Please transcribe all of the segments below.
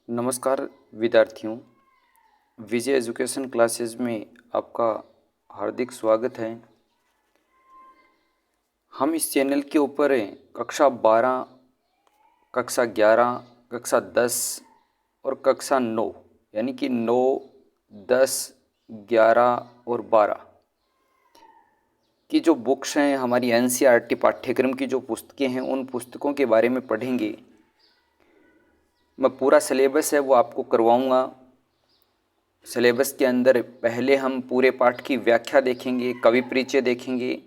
नमस्कार विद्यार्थियों, विजय education classes में आपका हार्दिक स्वागत है। हम इस चैनल के ऊपर कक्षा 12, कक्षा 11, कक्षा 10 और कक्षा 9 यानी कि 9, 10, 11 और 12 की जो बुक्स हैं, हमारी एनसीईआरटी पाठ्यक्रम की जो पुस्तकें हैं, उन पुस्तकों के बारे में पढ़ेंगे। मैं पूरा सिलेबस है वो आपको करवाऊँगा। सिलेबस के अंदर पहले हम पूरे पाठ की व्याख्या देखेंगे, कवि परिचय देखेंगे।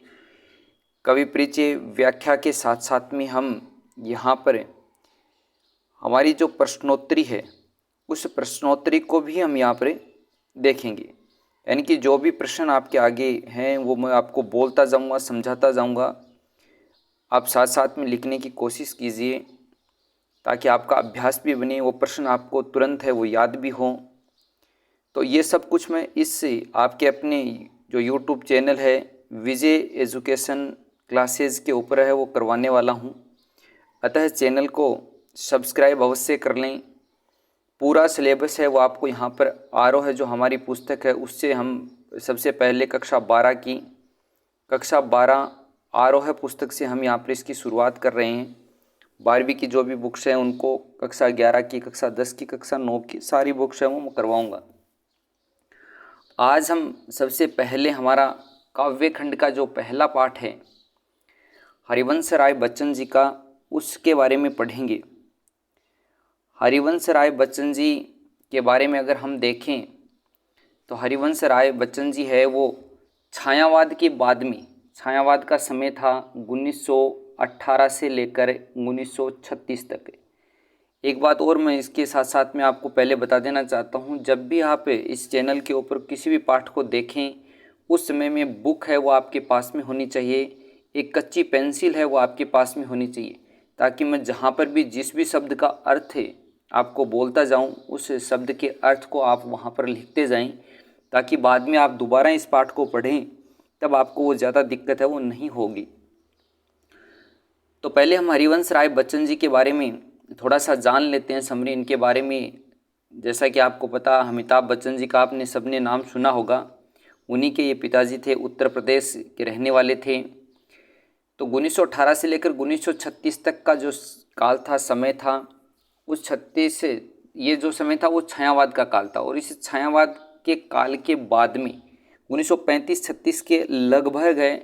कवि परिचय व्याख्या के साथ साथ में हम यहाँ पर हमारी जो प्रश्नोत्तरी है, उस प्रश्नोत्तरी को भी हम यहाँ पर देखेंगे। यानी कि जो भी प्रश्न आपके आगे हैं वो मैं आपको बोलता जाऊँगा, समझाता जाऊँगा। आप साथ साथ में लिखने की कोशिश कीजिए ताकि आपका अभ्यास भी बने, वो प्रश्न आपको तुरंत है वो याद भी हो। तो ये सब कुछ मैं इससे आपके अपने जो यूट्यूब चैनल है विजय एजुकेशन क्लासेस के ऊपर है वो करवाने वाला हूँ। अतः चैनल को सब्सक्राइब अवश्य कर लें। पूरा सिलेबस है वो आपको यहाँ पर आरोह है जो हमारी पुस्तक है उससे हम सबसे पहले कक्षा 12 आरोह पुस्तक से हम यहाँ पर इसकी शुरुआत कर रहे हैं। 12वीं की जो भी बुक्स हैं उनको कक्षा 11 की, कक्षा 10 की, कक्षा 9 की सारी बुक्स हैं वो मैं करवाऊँगा। आज हम सबसे पहले हमारा काव्य खंड का जो पहला पाठ है हरिवंश राय बच्चन जी का, उसके बारे में पढ़ेंगे। हरिवंश राय बच्चन जी के बारे में अगर हम देखें तो हरिवंश राय बच्चन जी है वो छायावाद के बाद में, छायावाद का समय था 1918 से लेकर 1936 तक। एक बात और मैं इसके साथ साथ में आपको पहले बता देना चाहता हूँ, जब भी आप इस चैनल के ऊपर किसी भी पाठ को देखें उस समय में बुक है वो आपके पास में होनी चाहिए, एक कच्ची पेंसिल है वो आपके पास में होनी चाहिए, ताकि मैं जहाँ पर भी जिस भी शब्द का अर्थ है आपको बोलता जाऊँ उस शब्द के अर्थ को आप वहाँ पर लिखते जाएं, ताकि बाद में आप दोबारा इस पाठ को पढ़ें तब आपको वो ज़्यादा दिक्कत है वो नहीं होगी। तो पहले हम हरिवंश राय बच्चन जी के बारे में थोड़ा सा जान लेते हैं, समरी इनके बारे में। जैसा कि आपको पता, अमिताभ बच्चन जी का आपने सबने नाम सुना होगा, उन्हीं के ये पिताजी थे, उत्तर प्रदेश के रहने वाले थे। तो 1918 से लेकर 1936 तक का जो काल था, समय था, उस 36 से ये जो समय था वो छायावाद का काल था। और इस छायावाद के काल के बाद में 1935-36 के लगभग है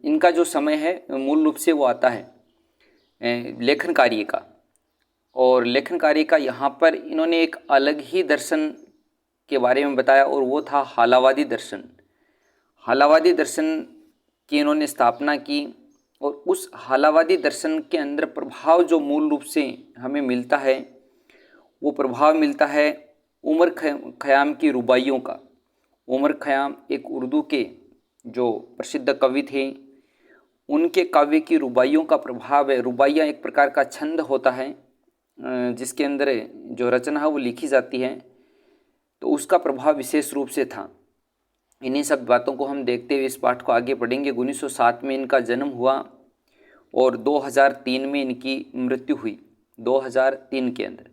इनका जो समय है मूल रूप से वो आता है लेखन कार्य का। और लेखन कार्य का यहाँ पर इन्होंने एक अलग ही दर्शन के बारे में बताया और वो था हालावादी दर्शन। हालावादी दर्शन की इन्होंने स्थापना की और उस हालावादी दर्शन के अंदर प्रभाव जो मूल रूप से हमें मिलता है वो प्रभाव मिलता है उमर खयाम की रुबाइयों का। उमर खयाम एक उर्दू के जो प्रसिद्ध कवि थे, उनके काव्य की रुबाइयों का प्रभाव है। रुबाइयाँ एक प्रकार का छंद होता है जिसके अंदर जो रचना है वो लिखी जाती है, तो उसका प्रभाव विशेष रूप से था। इन्हीं सब बातों को हम देखते हुए इस पाठ को आगे पढ़ेंगे। 1907 में इनका जन्म हुआ और 2003 में इनकी मृत्यु हुई। 2003 के अंदर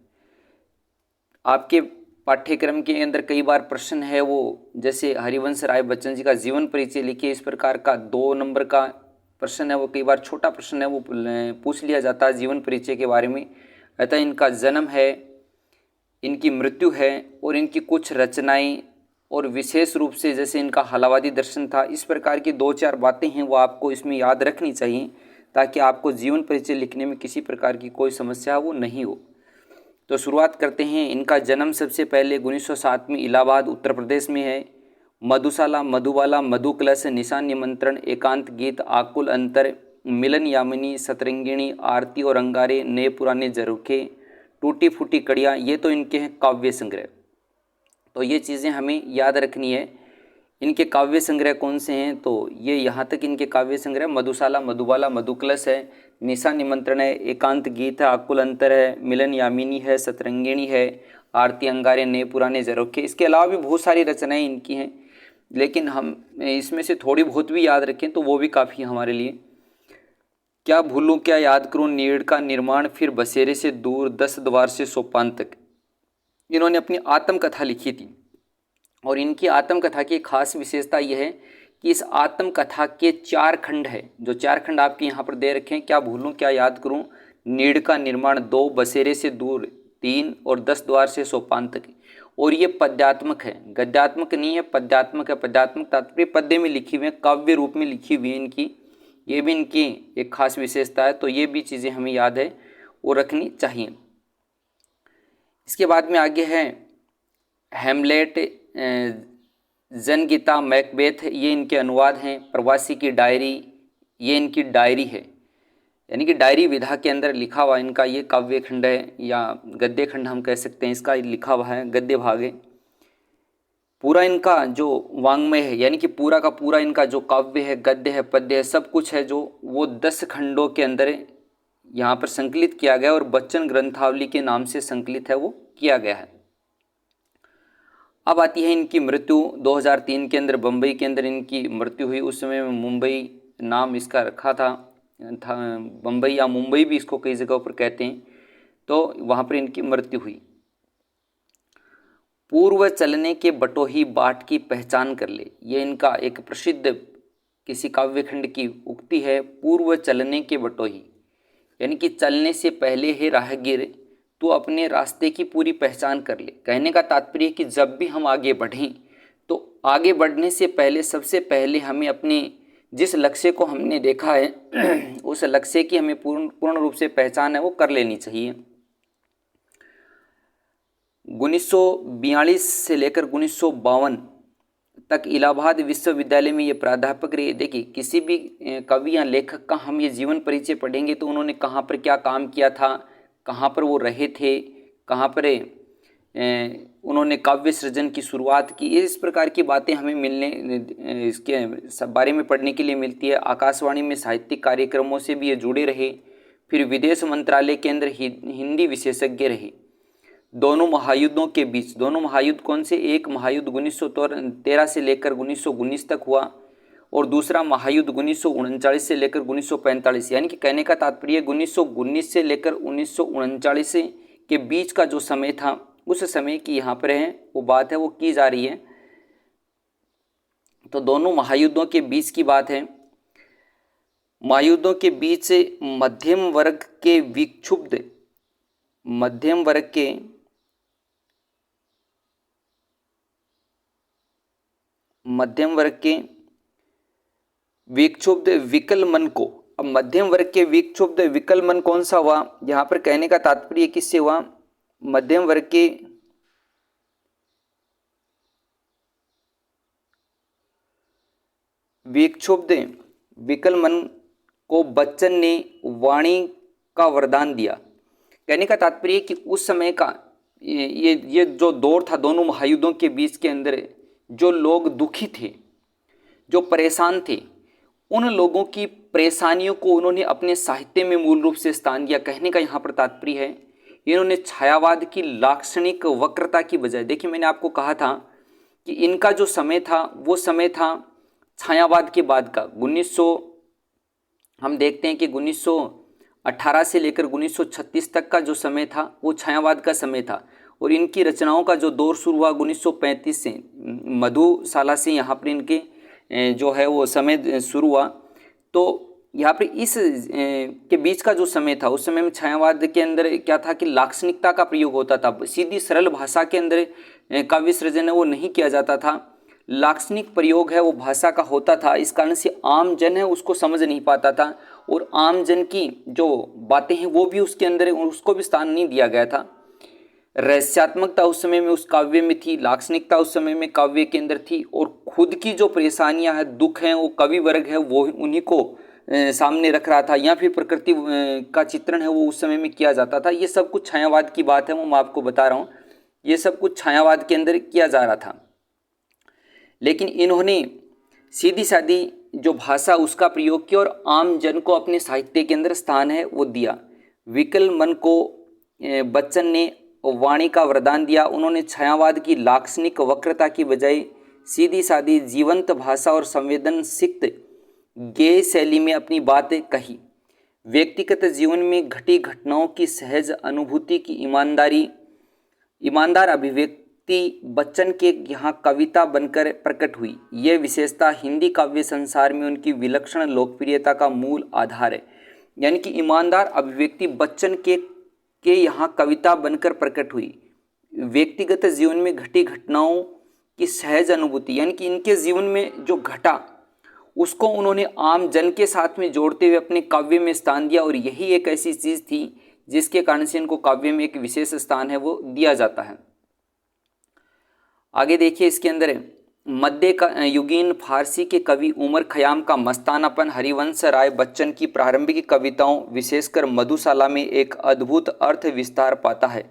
आपके पाठ्यक्रम के अंदर कई बार प्रश्न है वो, जैसे हरिवंश राय बच्चन जी का जीवन परिचय लिखिए, इस प्रकार का 2 नंबर का प्रश्न है वो, कई बार छोटा प्रश्न है वो पूछ लिया जाता है जीवन परिचय के बारे में। अतः इनका जन्म है, इनकी मृत्यु है और इनकी कुछ रचनाएं, और विशेष रूप से जैसे इनका हालावादी दर्शन था, इस प्रकार की 2-4 बातें हैं वो आपको इसमें याद रखनी चाहिए ताकि आपको जीवन परिचय लिखने में किसी प्रकार की कोई समस्या वो नहीं हो। तो शुरुआत करते हैं। इनका जन्म सबसे पहले 1907 में इलाहाबाद उत्तर प्रदेश में है। मधुशाला, मधुबाला, मधुकलश, निशान निमंत्रण, एकांत गीत, आकुल अंतर, मिलन यामिनी, सतरंगिणी, आरती और अंगारे, नए पुराने झरोखे, टूटी फूटी कड़ियाँ, ये तो इनके हैं काव्य संग्रह। तो ये चीज़ें हमें याद रखनी है। इनके काव्य संग्रह कौन से हैं, तो ये यहाँ तक इनके काव्य संग्रह मधुशाला, मधुबाला, मधुकलश है, निशा निमंत्रण है, एकांत गीत है, आकुल अंतर है, मिलन यामिनी है, सतरंगिणी है, आरती अंगारे, नए पुराने झरोखे। इसके अलावा भी बहुत सारी रचनाएं इनकी हैं, लेकिन हम इसमें से थोड़ी बहुत भी याद रखें तो वो भी काफ़ी हमारे लिए। क्या भूलूं क्या याद करूं, नीड़ का निर्माण, फिर बसेरे से दूर, 10 द्वार से सोपान तक। इन्होंने अपनी आत्मकथा लिखी थी और इनकी आत्मकथा की खास विशेषता यह है कि इस आत्मकथा के 4 खंड है, जो 4 खंड आपके यहाँ पर दे रखे हैं। क्या भूलूं क्या याद करूं, नीड़ का निर्माण 2, बसेरे से दूर 3 और 10 द्वार से सोपान तक। और ये पद्यात्मक है, गद्यात्मक नहीं है, पद्यात्मक है। पद्यात्मक तात्पर्य पद्य में लिखी हुई है, काव्य रूप में लिखी हुई है इनकी। ये भी इनकी एक खास विशेषता है। तो ये भी चीज़ें हमें याद है वो रखनी चाहिए। इसके बाद में आगे है हेमलेट, जनगीता, मैकबेथ, ये इनके अनुवाद हैं। प्रवासी की डायरी, ये इनकी डायरी है, यानी कि डायरी विधा के अंदर लिखा हुआ इनका ये काव्य खंड है या गद्य खंड हम कह सकते हैं। इसका लिखा हुआ है गद्य भाग है। पूरा इनका जो वाङ्मय है, यानी कि पूरा का पूरा इनका जो काव्य है, गद्य है, पद्य है, सब कुछ है जो वो 10 खंडों के अंदर यहाँ पर संकलित किया गया और बच्चन ग्रंथावली के नाम से संकलित है वो किया गया है। अब आती है इनकी मृत्यु। 2003 के अंदर बम्बई के अंदर इनकी मृत्यु हुई। उस समय में मुंबई नाम इसका रखा था बम्बई या मुंबई भी इसको कई जगहों पर कहते हैं। तो वहाँ पर इनकी मृत्यु हुई। पूर्व चलने के बटोही बाट की पहचान कर ले, ये इनका एक प्रसिद्ध किसी काव्यखंड की उक्ति है। पूर्व चलने के बटोही, यानी कि चलने से पहले है राहगीर, तो अपने रास्ते की पूरी पहचान कर ले। कहने का तात्पर्य है कि जब भी हम आगे बढ़ें तो आगे बढ़ने से पहले सबसे पहले हमें अपने जिस लक्ष्य को हमने देखा है उस लक्ष्य की हमें पूर्ण रूप से पहचान है वो कर लेनी चाहिए। 1942 से लेकर 1952 तक इलाहाबाद विश्वविद्यालय में ये प्राध्यापक रहे। देखिए, किसी भी कवि या लेखक का हम ये जीवन परिचय पढ़ेंगे तो उन्होंने कहाँ पर क्या काम किया था, कहाँ पर वो रहे थे, कहाँ पर उन्होंने काव्य सृजन की शुरुआत की, इस प्रकार की बातें हमें मिलने इसके सब बारे में पढ़ने के लिए मिलती है। आकाशवाणी में साहित्यिक कार्यक्रमों से भी ये जुड़े रहे। फिर विदेश मंत्रालय के अंदर हिंदी विशेषज्ञ रहे। दोनों महायुद्धों के बीच, दोनों महायुद्ध कौन से, एक महायुद्ध 1913 से लेकर 1919 तक हुआ और दूसरा महायुद्ध 1939 से लेकर 1945, यानी कि कहने का तात्पर्य 1919 से लेकर 1939 के बीच का जो समय था उस समय की यहाँ पर है वो बात है वो की जा रही है। तो दोनों महायुद्धों के बीच की बात है। महायुद्धों के बीच मध्यम वर्ग के विक्षुब्ध, मध्यम वर्ग के विक्षुब्ध विकल मन को, अब मध्यम वर्ग के विक्षुब्ध विकल मन कौन सा हुआ, यहाँ पर कहने का तात्पर्य किससे हुआ, मध्यम वर्ग के विक्षुब्ध विकल मन को बच्चन ने वाणी का वरदान दिया। कहने का तात्पर्य कि उस समय का ये जो दौर था दोनों महायुद्धों के बीच के अंदर, जो लोग दुखी थे, जो परेशान थे, उन लोगों की परेशानियों को उन्होंने अपने साहित्य में मूल रूप से स्थान दिया। कहने का यहाँ पर तात्पर्य है इन्होंने छायावाद की लाक्षणिक वक्रता की बजाय, देखिए मैंने आपको कहा था कि इनका जो समय था वो समय था छायावाद के बाद का। 1900 हम देखते हैं कि 1918 से लेकर 1936 तक का जो समय था वो छायावाद का समय था और इनकी रचनाओं का जो दौर शुरू हुआ 1935 से, मधुशाला से यहाँ पर इनके जो है वो समय शुरू हुआ। तो यहाँ पर इस के बीच का जो समय था उस समय में छायावाद के अंदर क्या था कि लाक्षणिकता का प्रयोग होता था। सीधी सरल भाषा के अंदर काव्य सृजन है वो नहीं किया जाता था, लाक्षणिक प्रयोग है वो भाषा का होता था। इस कारण से आम जन है उसको समझ नहीं पाता था और आम जन की जो बातें हैं वो भी उसके अंदर उसको भी स्थान नहीं दिया गया था। रहस्यात्मकता उस समय में उस काव्य में थी, लाक्षणिकता उस समय में काव्य के अंदर थी और खुद की जो परेशानियां हैं, दुख हैं, वो कवि वर्ग है वो उन्हीं को सामने रख रहा था या फिर प्रकृति का चित्रण है वो उस समय में किया जाता था। ये सब कुछ छायावाद की बात है, वो मैं आपको बता रहा हूँ, ये सब कुछ छायावाद के अंदर किया जा रहा था। लेकिन इन्होंने सीधी सादी जो भाषा उसका प्रयोग किया और आम जन को अपने साहित्य के अंदर स्थान है वो दिया। विकल मन को बच्चन ने वाणी का वरदान दिया। उन्होंने छायावाद की लाक्षणिक वक्रता की बजाय सीधी सादी जीवंत भाषा और संवेदनसिक्त गेय शैली में अपनी बातें कही। व्यक्तिगत जीवन में घटी घटनाओं की सहज अनुभूति की ईमानदार अभिव्यक्ति बच्चन के यहाँ कविता बनकर प्रकट हुई। यह विशेषता हिंदी काव्य संसार में उनकी विलक्षण लोकप्रियता का मूल आधार है। यानी कि ईमानदार अभिव्यक्ति बच्चन के यहाँ कविता बनकर प्रकट हुई। व्यक्तिगत जीवन में घटी घटनाओं की सहज अनुभूति, यानी कि इनके जीवन में जो घटा उसको उन्होंने आम जन के साथ में जोड़ते हुए अपने काव्य में स्थान दिया, और यही एक ऐसी चीज़ थी जिसके कारण से इनको काव्य में एक विशेष स्थान है वो दिया जाता है। आगे देखिए, इसके अंदर मध्य युगीन फारसी के कवि उमर खयाम का मस्तानापन हरिवंश राय बच्चन की प्रारंभिक कविताओं विशेषकर मधुशाला में एक अद्भुत अर्थ विस्तार पाता है।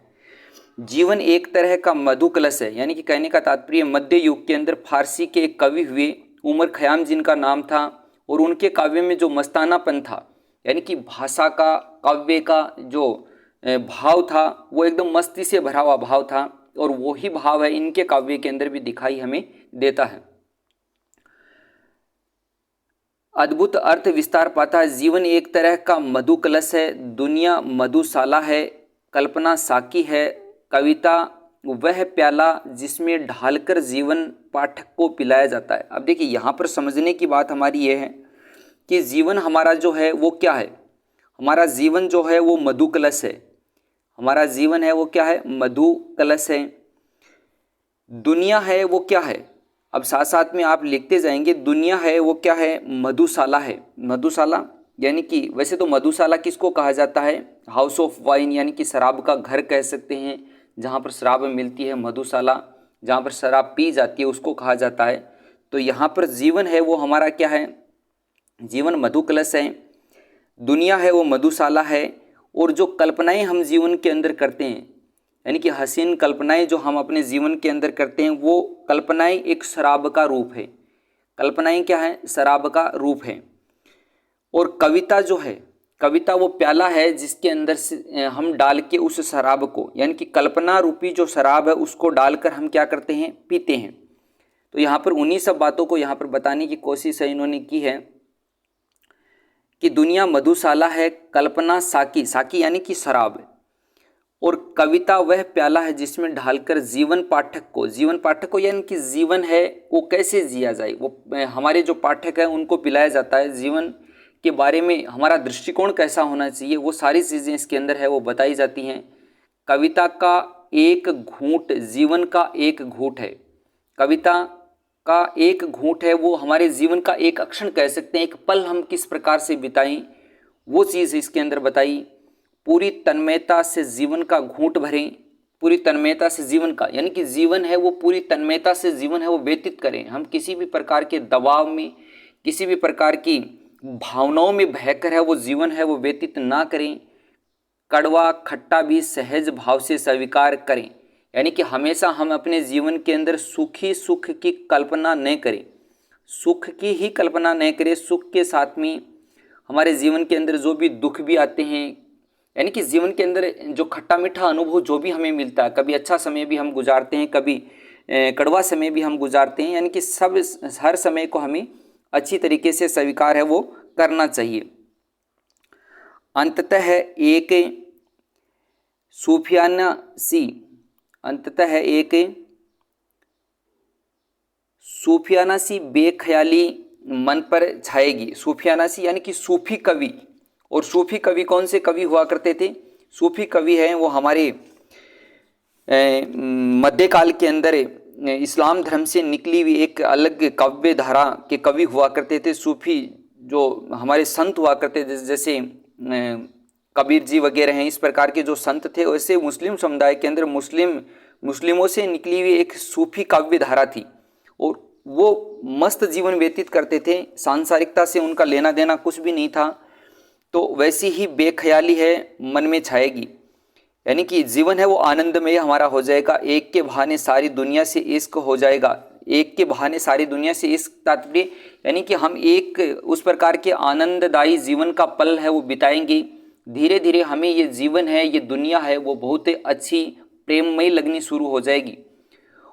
जीवन एक तरह का मधु कलश है, यानी कि कहने का तात्पर्य मध्य युग के अंदर फारसी के एक कवि हुए उमर खयाम जिनका नाम था, और उनके काव्य में जो मस्तानापन था, यानी कि भाषा का काव्य का जो भाव था वो एकदम मस्ती से भरा हुआ भाव था, और वही भाव है इनके काव्य के अंदर भी दिखाई हमें देता है। अद्भुत अर्थ विस्तार पाता है। जीवन एक तरह का मधु कलश है, दुनिया मधुशाला है, कल्पना साकी है, कविता वह प्याला जिसमें ढालकर जीवन पाठक को पिलाया जाता है। अब देखिए, यहाँ पर समझने की बात हमारी ये है कि जीवन हमारा जो है वो क्या है। हमारा जीवन जो है वो मधु कलश है। हमारा जीवन है वो क्या है, मधु कलश है। दुनिया है वो क्या है, अब साथ साथ में आप लिखते जाएंगे, दुनिया है वो क्या है, मधुशाला है। मधुशाला यानी कि वैसे तो मधुशाला किसको कहा जाता है, हाउस ऑफ वाइन, यानी कि शराब का घर कह सकते हैं, जहाँ पर शराब मिलती है। मधुशाला जहाँ पर शराब पी जाती है उसको कहा जाता है। तो यहाँ पर जीवन है वो हमारा क्या है, जीवन मधु कलश है, दुनिया है वो मधुशाला है, और जो कल्पनाएं हम जीवन के अंदर करते हैं, यानी कि हसीन कल्पनाएं जो हम अपने जीवन के अंदर करते हैं, वो कल्पनाएं एक शराब का रूप है। कल्पनाएं क्या है, शराब का रूप है। और कविता जो है, कविता वो प्याला है जिसके अंदर से हम डाल के उस शराब को, यानी कि कल्पना रूपी जो शराब है उसको डालकर हम क्या करते हैं, पीते हैं। तो यहाँ पर उन्हीं सब बातों को यहाँ पर बताने की कोशिश है इन्होंने की है कि दुनिया मधुशाला है, कल्पना साकी, साकी यानी कि शराब है, और कविता वह प्याला है जिसमें ढालकर जीवन पाठक को यानी कि जीवन है वो कैसे जिया जाए, वो हमारे जो पाठक है उनको पिलाया जाता है। जीवन के बारे में हमारा दृष्टिकोण कैसा होना चाहिए, वो सारी चीज़ें इसके अंदर है वो बताई जाती हैं। कविता का एक घूंट जीवन का एक घूंट है। कविता का एक घूंट है वो हमारे जीवन का एक क्षण कह सकते हैं, एक पल हम किस प्रकार से बिताएं, वो चीज़ इसके अंदर बताई। पूरी तन्मयता से जीवन का घूंट भरें, पूरी तन्मयता से जीवन का, यानी कि जीवन है वो पूरी तन्मयता से जीवन है वो व्यतीत करें। हम किसी भी प्रकार के दबाव में, किसी भी प्रकार की भावनाओं में बहकर है वो जीवन है वो व्यतीत ना करें। कड़वा खट्टा भी सहज भाव से स्वीकार करें, यानी कि हमेशा हम अपने जीवन के अंदर सुखी सुख की कल्पना न करें, सुख की ही कल्पना न करें। सुख के साथ में हमारे जीवन के अंदर जो भी दुख भी आते हैं, यानी कि जीवन के अंदर जो खट्टा मीठा अनुभव जो भी हमें मिलता है, कभी अच्छा समय भी हम गुजारते हैं, कभी कड़वा समय भी हम गुजारते हैं, यानी कि सब हर समय को हमें अच्छी तरीके से स्वीकार है वो करना चाहिए। अंततः एक सूफियाना सी बेख्याली मन पर छाएगी। सूफियाना सी यानी कि सूफी कवि, और सूफी कवि कौन से कवि हुआ करते थे, सूफी कवि हैं वो हमारे मध्यकाल के अंदर इस्लाम धर्म से निकली हुई एक अलग काव्य धारा के कवि हुआ करते थे। सूफी जो हमारे संत हुआ करते थे, जैसे कबीर जी वगैरह हैं, इस प्रकार के जो संत थे, वैसे मुस्लिम समुदाय के अंदर मुस्लिमों से निकली हुई एक सूफी काव्य धारा थी, और वो मस्त जीवन व्यतीत करते थे, सांसारिकता से उनका लेना देना कुछ भी नहीं था। तो वैसी ही बेख्याली है मन में छाएगी, यानी कि जीवन है वो आनंदमय हमारा हो जाएगा। एक के बहाने सारी दुनिया से इश्क हो जाएगा। एक के बहाने सारी दुनिया से इश्क तात्पर्य, यानी कि हम एक उस प्रकार के आनंददायी जीवन का पल है वो बिताएंगे। धीरे धीरे हमें ये जीवन है, ये दुनिया है वो बहुत अच्छी प्रेममयी लगनी शुरू हो जाएगी,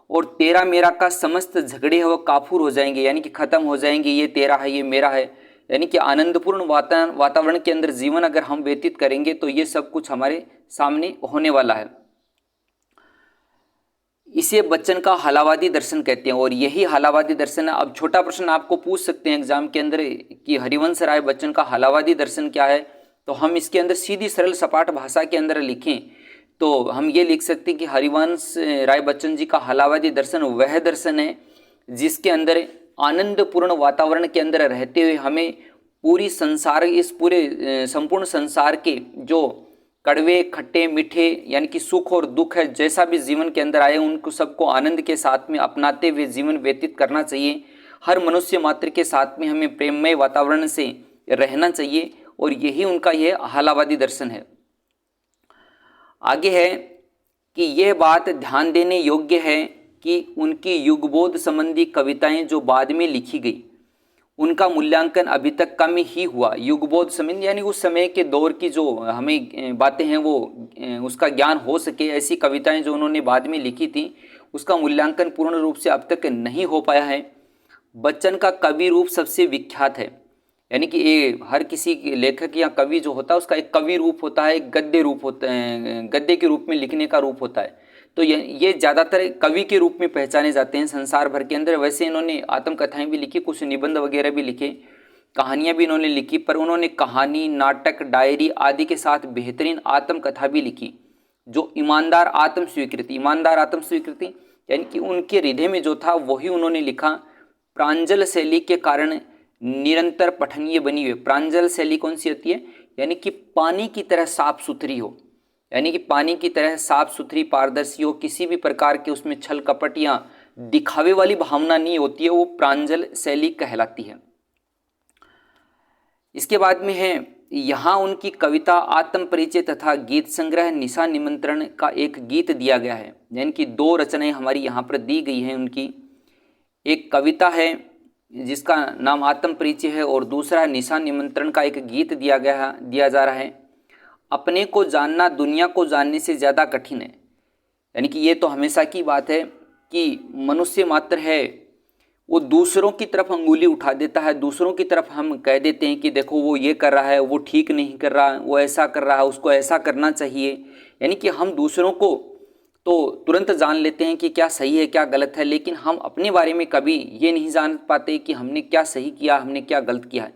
और तेरा मेरा का समस्त झगड़े है वो काफूर हो जाएंगे, यानी कि ख़त्म हो जाएंगे। ये तेरा है ये मेरा है, यानी कि आनंदपूर्ण वातावरण के अंदर जीवन अगर हम व्यतीत करेंगे तो ये सब कुछ हमारे सामने होने वाला है। इसे बच्चन का हलावादी दर्शन कहते हैं और यही हलावादी दर्शन है। अब छोटा प्रश्न आपको पूछ सकते हैं एग्जाम के अंदर कि हरिवंश राय बच्चन का हलावादी दर्शन क्या है, तो हम इसके अंदर सीधी सरल सपाट भाषा के अंदर लिखें तो हम ये लिख सकते हैं कि हरिवंश राय बच्चन जी का हलावादी दर्शन वह दर्शन है जिसके अंदर आनंदपूर्ण वातावरण के अंदर रहते हुए हमें पूरी संसार, इस पूरे संपूर्ण संसार के जो कड़वे खट्टे मीठे यानी कि सुख और दुख है, जैसा भी जीवन के अंदर आए उनको सबको आनंद के साथ में अपनाते हुए जीवन व्यतीत करना चाहिए। हर मनुष्य मात्र के साथ में हमें प्रेममय वातावरण से रहना चाहिए और यही उनका यह हलावादी दर्शन है। आगे है कि यह बात ध्यान देने योग्य है कि उनकी युगबोध संबंधी कविताएं जो बाद में लिखी गई उनका मूल्यांकन अभी तक कम ही हुआ। युगबोध संबंधी यानी उस समय के दौर की जो हमें बातें हैं वो उसका ज्ञान हो सके, ऐसी कविताएं जो उन्होंने बाद में लिखी थी उसका मूल्यांकन पूर्ण रूप से अब तक नहीं हो पाया है। बच्चन का कवि रूप सबसे विख्यात है, यानी कि ये हर किसी लेखक या कवि जो होता है उसका एक कवि रूप होता है, एक गद्य रूप होता है, गद्य के रूप में लिखने का रूप होता है। तो ये ज़्यादातर कवि के रूप में पहचाने जाते हैं संसार भर के अंदर। वैसे इन्होंने आत्मकथाएं भी लिखी, कुछ निबंध वगैरह भी लिखे, कहानियां भी इन्होंने लिखी, पर उन्होंने कहानी, नाटक, डायरी आदि के साथ बेहतरीन आत्मकथा भी लिखी जो ईमानदार आत्म स्वीकृति यानी कि उनके हृदय में जो था वही उन्होंने लिखा। प्रांजल शैली के कारण निरंतर पठनीय बनी हुई। प्रांजल शैली कौन सी होती है, यानी कि पानी की तरह साफ सुथरी हो, यानी कि पानी की तरह साफ सुथरी पारदर्शी हो, किसी भी प्रकार के उसमें छल कपट या दिखावे वाली भावना नहीं होती है, वो प्रांजल शैली कहलाती है। इसके बाद में है यहाँ उनकी कविता आत्म परिचय तथा गीत संग्रह निशा निमंत्रण का एक गीत दिया गया है, यानी कि दो रचनाएं हमारी यहाँ पर दी गई हैं उनकी। एक कविता है जिसका नाम आत्म परिचय है और दूसरा निशा निमंत्रण का एक गीत दिया जा रहा है। अपने को जानना दुनिया को जानने से ज़्यादा कठिन है, यानी कि ये तो हमेशा की बात है कि मनुष्य मात्र है वो दूसरों की तरफ अंगुली उठा देता है, दूसरों की तरफ हम कह देते हैं कि देखो वो ये कर रहा है, वो ठीक नहीं कर रहा है, वो ऐसा कर रहा है, उसको ऐसा करना चाहिए। यानी कि हम दूसरों को तो तुरंत जान लेते हैं कि क्या सही है क्या गलत है, लेकिन हम अपने बारे में कभी ये नहीं जान पाते कि हमने क्या सही किया, हमने क्या गलत किया है।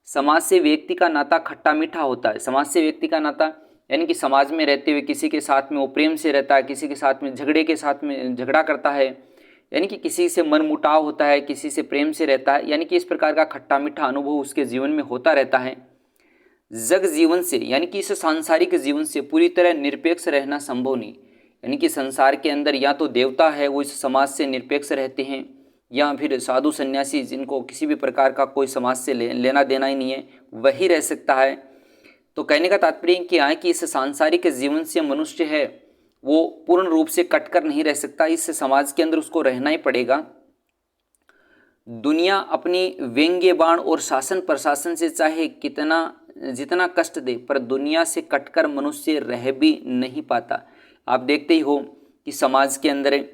समाज से व्यक्ति का नाता खट्टा मीठा होता है। समाज से व्यक्ति का नाता यानी कि समाज में रहते हुए किसी के साथ में वो प्रेम से रहता है, किसी के साथ में झगड़ा करता है, यानी कि किसी से मन मुटाव होता है, किसी से प्रेम से रहता है, यानी कि इस प्रकार का खट्टा मीठा अनुभव उसके जीवन में होता रहता है। जग जीवन से यानी कि इस सांसारिक जीवन से पूरी तरह निरपेक्ष रहना संभव नहीं, यानी कि संसार के अंदर या तो देवता है वो इस समाज से निरपेक्ष रहते हैं, या फिर साधु सन्यासी जिनको किसी भी प्रकार का कोई समाज से लेना देना ही नहीं है वही रह सकता है। तो कहने का तात्पर्य क्या है कि इस सांसारिक जीवन से मनुष्य है वो पूर्ण रूप से कटकर नहीं रह सकता, इस समाज के अंदर उसको रहना ही पड़ेगा। दुनिया अपनी व्यंग्य बाण और शासन प्रशासन से चाहे जितना कष्ट दे, पर दुनिया से कटकर मनुष्य रह भी नहीं पाता। आप देखते ही हो कि समाज के अंदर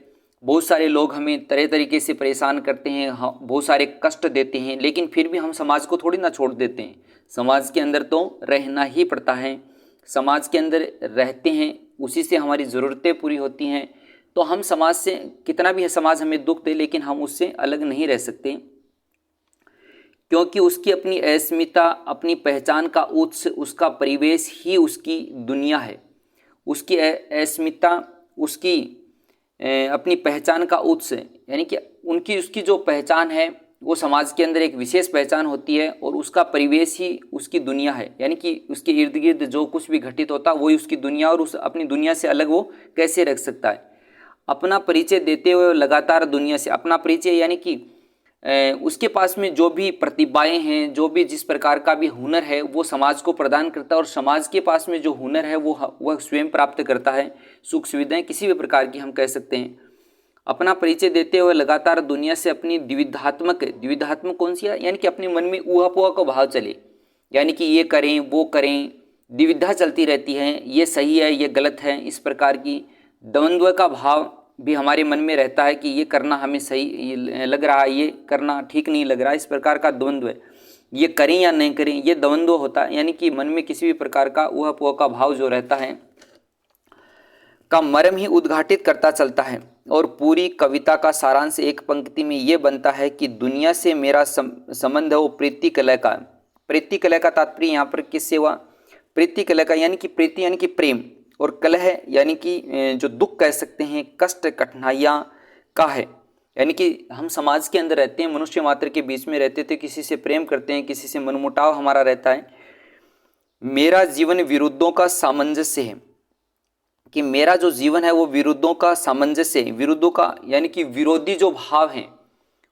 बहुत सारे लोग हमें तरह तरीके से परेशान करते हैं, बहुत सारे कष्ट देते हैं, लेकिन फिर भी हम समाज को थोड़ी ना छोड़ देते हैं। समाज के अंदर तो रहना ही पड़ता है, समाज के अंदर रहते हैं, उसी से हमारी ज़रूरतें पूरी होती हैं। तो हम समाज से कितना भी है समाज हमें दुख दे, लेकिन हम उससे अलग नहीं रह सकते, क्योंकि उसकी अपनी अस्मिता, अपनी पहचान का उत्स, उसका परिवेश ही उसकी दुनिया है। उसकी अस्मिता, उसकी अपनी पहचान का उत्स, यानी कि उसकी जो पहचान है वो समाज के अंदर एक विशेष पहचान होती है और उसका परिवेश ही उसकी दुनिया है, यानी कि उसके इर्द गिर्द जो कुछ भी घटित होता है वही उसकी दुनिया, और उस अपनी दुनिया से अलग वो कैसे रख सकता है। अपना परिचय देते हुए लगातार दुनिया से अपना परिचय, यानी कि उसके पास में जो भी प्रतिभाएं हैं, जो भी जिस प्रकार का भी हुनर है वो समाज को प्रदान करता है, और समाज के पास में जो हुनर है वह स्वयं प्राप्त करता है। सुख सुविधाएं किसी भी प्रकार की हम कह सकते हैं। अपना परिचय देते हुए लगातार दुनिया से अपनी द्विधात्मक कौन सी है, यानी कि अपने मन में ऊहापोह का भाव चले, यानी कि ये करें वो करें, द्विविधा चलती रहती है, ये सही है ये गलत है, इस प्रकार की द्वंद्व का भाव भी हमारे मन में रहता है कि ये करना हमें सही लग रहा है, ये करना ठीक नहीं लग रहा है, इस प्रकार का द्वंद्व है। ये करें या नहीं करें, ये द्वंद्व होता है, यानी कि मन में किसी भी प्रकार का ऊहा पोहा का भाव जो रहता है का मर्म ही उद्घाटित करता चलता है। और पूरी कविता का सारांश एक पंक्ति में ये बनता है कि दुनिया से मेरा संबंध है वो प्रीति कलह का। प्रीति कलह का तात्पर्य यहाँ पर किससे हुआ? प्रीति कलह का यानी कि प्रीति यानी कि प्रेम, और कलह यानी कि जो दुख कह सकते हैं, कष्ट कठिनाइयाँ का है। यानी कि हम समाज के अंदर रहते हैं, मनुष्य मात्र के बीच में रहते थे, किसी से प्रेम करते हैं, किसी से मनमुटाव हमारा रहता है। मेरा जीवन विरुद्धों का सामंजस्य है, कि मेरा जो जीवन है वो विरुद्धों का सामंजस्य है। विरुद्धों का यानी कि विरोधी जो भाव हैं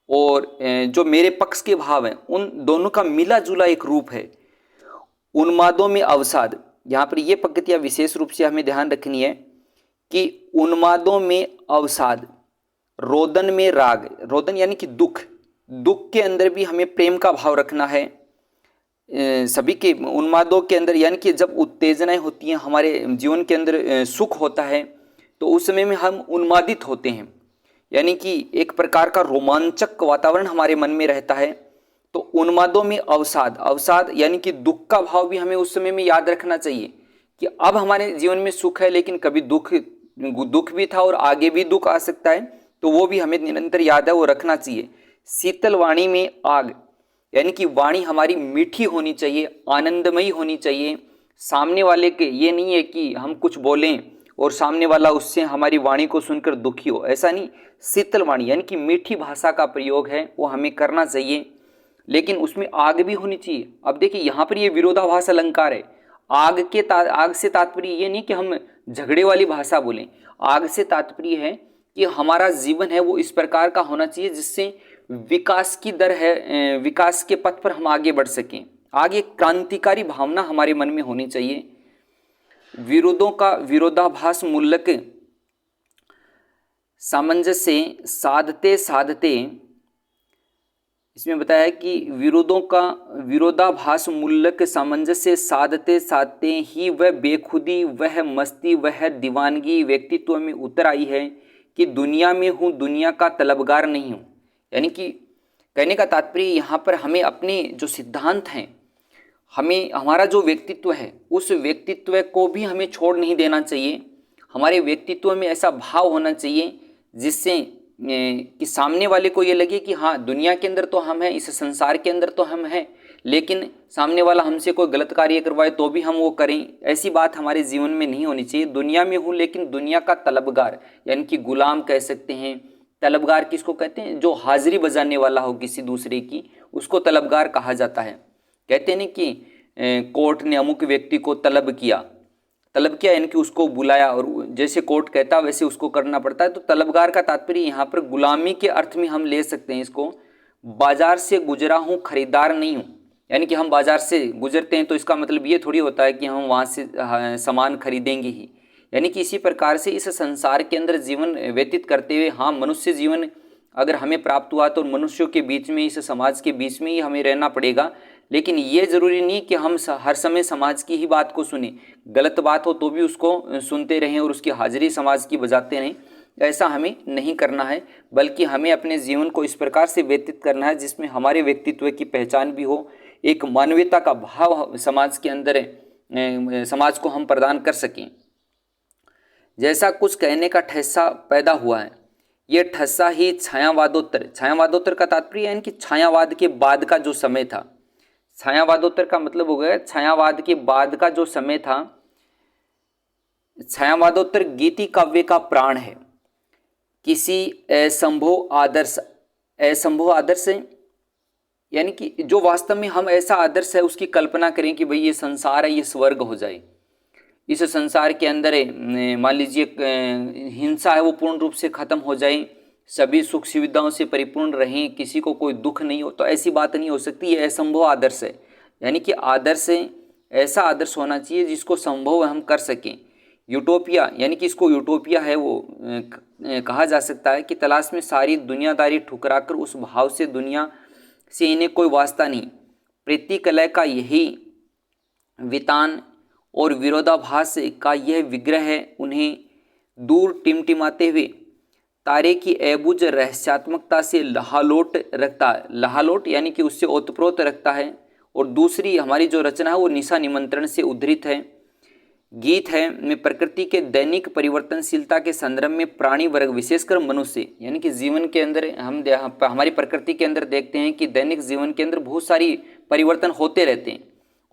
और जो मेरे पक्ष के भाव हैं, उन दोनों का मिला जुला एक रूप है। उन्मादों में अवसाद, यहाँ पर ये पंक्तियाँ विशेष रूप से हमें ध्यान रखनी है कि उन्मादों में अवसाद, रोदन में राग, रोदन यानी कि दुख, दुख के अंदर भी हमें प्रेम का भाव रखना है। सभी के उन्मादों के अंदर यानी कि जब उत्तेजनाएं होती हैं हमारे जीवन के अंदर, सुख होता है तो उस समय में हम उन्मादित होते हैं, यानी कि एक प्रकार का रोमांचक वातावरण हमारे मन में रहता है। तो उन्मादों में अवसाद, अवसाद यानी कि दुख का भाव भी हमें उस समय में याद रखना चाहिए कि अब हमारे जीवन में सुख है लेकिन कभी दुख भी था और आगे भी दुख आ सकता है, तो वो भी हमें निरंतर याद है, वो रखना चाहिए। शीतल वाणी में आग, यानी कि वाणी हमारी मीठी होनी चाहिए, आनंदमयी होनी चाहिए। सामने वाले के ये नहीं है कि हम कुछ बोलें और सामने वाला उससे हमारी वाणी को सुनकर दुखी हो, ऐसा नहीं। शीतल वाणी यानी कि मीठी भाषा का प्रयोग है वो हमें करना चाहिए, लेकिन उसमें आग भी होनी चाहिए। अब देखिए यहाँ पर ये विरोधाभास अलंकार है। आग से तात्पर्य ये नहीं कि हम झगड़े वाली भाषा बोलें, आग से तात्पर्य है कि हमारा जीवन है वो इस प्रकार का होना चाहिए जिससे विकास की दर है, विकास के पथ पर हम आगे बढ़ सकें। आगे क्रांतिकारी भावना हमारे मन में होनी चाहिए। विरोधों का विरोधाभास मूलक सामंजस्य साधते साधते, इसमें बताया कि विरोधों का विरोधाभास मूलक सामंजस्य साधते साधते ही वह बेखुदी, वह मस्ती, वह दीवानगी व्यक्तित्व में उतर आई है कि दुनिया में हूँ, दुनिया का तलबगार नहीं हूँ। यानी कि कहने का तात्पर्य यहाँ पर हमें अपने जो सिद्धांत हैं, हमें हमारा जो व्यक्तित्व है उस व्यक्तित्व को भी हमें छोड़ नहीं देना चाहिए। हमारे व्यक्तित्व में ऐसा भाव होना चाहिए जिससे कि सामने वाले को ये लगे कि हाँ दुनिया के अंदर तो हम हैं, इस संसार के अंदर तो हम हैं, लेकिन सामने वाला हमसे कोई गलत कार्य करवाए तो भी हम वो करें। ऐसी बात हमारे जीवन में नहीं होनी चाहिए। दुनिया में हूँ लेकिन दुनिया का तलबगार यानी कि गुलाम कह सकते हैं। तलबगार किसको कहते हैं? जो हाजिरी बजाने वाला हो किसी दूसरे की, उसको तलबगार कहा जाता है। कहते हैं कि कोर्ट ने अमुक व्यक्ति को तलब किया यानी कि उसको बुलाया और जैसे कोर्ट कहता वैसे उसको करना पड़ता है। तो तलबगार का तात्पर्य यहाँ पर गुलामी के अर्थ में हम ले सकते हैं इसको। बाजार से गुजरा हूँ, खरीदार नहीं हूँ, यानी कि हम बाजार से गुजरते हैं तो इसका मतलब ये थोड़ी होता है कि हम वहाँ से सामान खरीदेंगे ही। यानी कि इसी प्रकार से इस संसार के अंदर जीवन व्यतीत करते हुए, हाँ मनुष्य जीवन अगर हमें प्राप्त हुआ तो मनुष्यों के बीच में, इस समाज के बीच में ही हमें रहना पड़ेगा। लेकिन ये ज़रूरी नहीं कि हम हर समय समाज की ही बात को सुने, गलत बात हो तो भी उसको सुनते रहें और उसकी हाजिरी समाज की बजाते रहें। ऐसा हमें नहीं करना है, बल्कि हमें अपने जीवन को इस प्रकार से व्यतीत करना है जिसमें हमारे व्यक्तित्व की पहचान भी हो, एक मानवीयता का भाव समाज के अंदर समाज को हम प्रदान कर सकें। जैसा कुछ कहने का ठस्सा पैदा हुआ है, ये ठस्सा ही छायावादोत्तर का तात्पर्य यानी कि छायावाद के बाद का जो समय था। छायावादोत्तर का मतलब हो गया छायावाद के बाद का जो समय था। छायावादोत्तर गीति काव्य का प्राण है। किसी असंभव आदर्श यानी कि जो वास्तव में हम ऐसा आदर्श है उसकी कल्पना करें कि भाई ये संसार है, ये स्वर्ग हो जाए। इस संसार के अंदर मान लीजिए हिंसा है वो पूर्ण रूप से खत्म हो जाए, सभी सुख सुविधाओं से परिपूर्ण रहें, किसी को कोई दुख नहीं हो, तो ऐसी बात नहीं हो सकती। ये असंभव आदर्श है। यानी कि आदर्श ऐसा आदर्श होना चाहिए जिसको संभव हम कर सकें। यूटोपिया यानी कि इसको यूटोपिया है वो कहा जा सकता है कि तलाश में सारी दुनियादारी ठुकराकर उस भाव से दुनिया से इन्हें कोई वास्ता नहीं। प्रीति कलह का यही वितान और विरोधाभास का यह विग्रह है उन्हें दूर टिमटिमाते हुए तारे की अबुझ रहस्यात्मकता से लहालोट रखता है। लहालोट यानी कि उससे ओतप्रोत रखता है। और दूसरी हमारी जो रचना है वो निशा निमंत्रण से उद्धृत है। गीत है में प्रकृति के दैनिक परिवर्तनशीलता के संदर्भ में प्राणी वर्ग विशेषकर मनुष्य यानी कि जीवन के अंदर हम हमारी प्रकृति के अंदर देखते हैं कि दैनिक जीवन के अंदर बहुत सारी परिवर्तन होते रहते हैं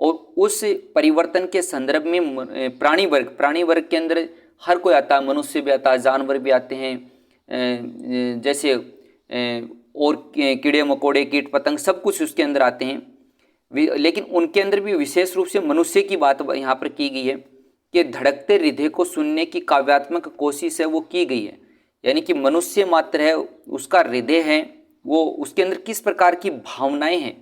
और उस परिवर्तन के संदर्भ में प्राणी वर्ग के अंदर हर कोई आता है, मनुष्य भी आता है, जानवर भी आते हैं, जैसे और कीड़े मकोड़े कीट पतंग सब कुछ उसके अंदर आते हैं। लेकिन उनके अंदर भी विशेष रूप से मनुष्य की बात यहाँ पर की गई है कि धड़कते हृदय को सुनने की काव्यात्मक कोशिश है वो की गई है। यानी कि मनुष्य मात्र है, उसका हृदय है, वो उसके अंदर किस प्रकार की भावनाएं हैं,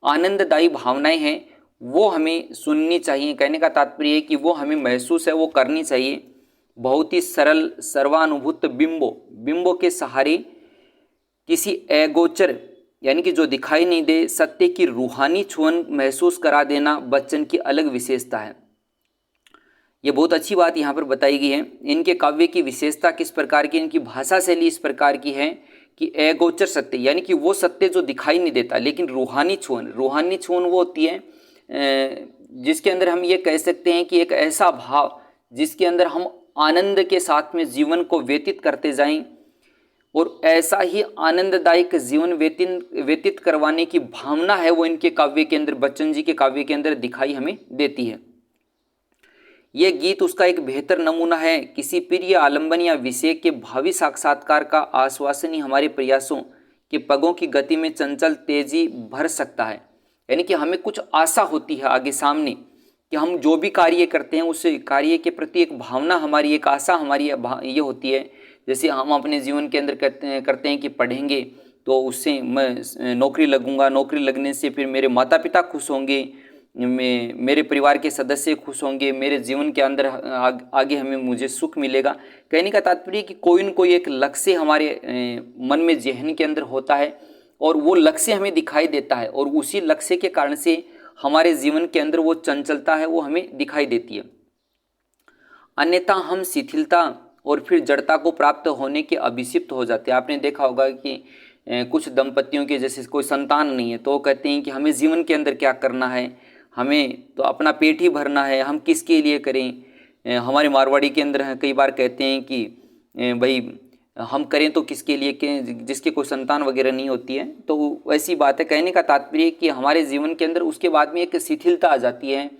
आनंददायी भावनाएं हैं, वो हमें सुननी चाहिए। कहने का तात्पर्य है कि वो हमें महसूस है वो करनी चाहिए। बहुत ही सरल सर्वानुभूत बिंबों के सहारे किसी अगोचर यानी कि जो दिखाई नहीं दे सत्य की रूहानी छुअन महसूस करा देना बच्चन की अलग विशेषता है। ये बहुत अच्छी बात यहाँ पर बताई गई है। इनके काव्य की विशेषता किस प्रकार की, इनकी भाषा शैली इस प्रकार की है कि अगोचर सत्य यानी कि वो सत्य जो दिखाई नहीं देता, लेकिन रूहानी छुअन वो होती है जिसके अंदर हम ये कह सकते हैं कि एक ऐसा भाव जिसके अंदर हम आनंद के साथ में जीवन को व्यतीत करते जाएं और ऐसा ही आनंददायक जीवन व्यतीत करवाने की भावना है वो इनके काव्य के अंदर, बच्चन जी के काव्य के अंदर दिखाई हमें देती है। ये गीत उसका एक बेहतर नमूना है। किसी प्रिय आलंबन या विषय के भावी साक्षात्कार का आश्वासन ही हमारे प्रयासों के पगों की गति में चंचल तेजी भर सकता है। यानी कि हमें कुछ आशा होती है आगे सामने कि हम जो भी कार्य करते हैं उस कार्य के प्रति एक भावना हमारी, एक आशा हमारी ये होती है। जैसे हम अपने जीवन के अंदर करते हैं कि पढ़ेंगे तो उससे मैं नौकरी लगूंगा, नौकरी लगने से फिर मेरे माता पिता खुश होंगे, मेरे परिवार के सदस्य खुश होंगे, मेरे जीवन के अंदर आगे हमें मुझे सुख मिलेगा। कहने का तात्पर्य कि कोई न कोई एक लक्ष्य हमारे मन में जहन के अंदर होता है और वो लक्ष्य हमें दिखाई देता है और उसी लक्ष्य के कारण से हमारे जीवन के अंदर वो चंचलता है वो हमें दिखाई देती है। अन्यथा हम शिथिलता और फिर जड़ता को प्राप्त होने के अभिषिक्त हो जाते हैं। आपने देखा होगा कि कुछ दंपतियों के जैसे कोई संतान नहीं है तो वो कहते हैं कि हमें जीवन के अंदर क्या करना है, हमें तो अपना पेट ही भरना है, हम किसके लिए करें। हमारे मारवाड़ी के अंदर कई बार कहते हैं कि भाई हम करें तो किसके लिए, जिसके कोई संतान वगैरह नहीं होती है। तो वैसी बात है। कहने का तात्पर्य कि हमारे जीवन के अंदर उसके बाद में एक शिथिलता आ जाती है,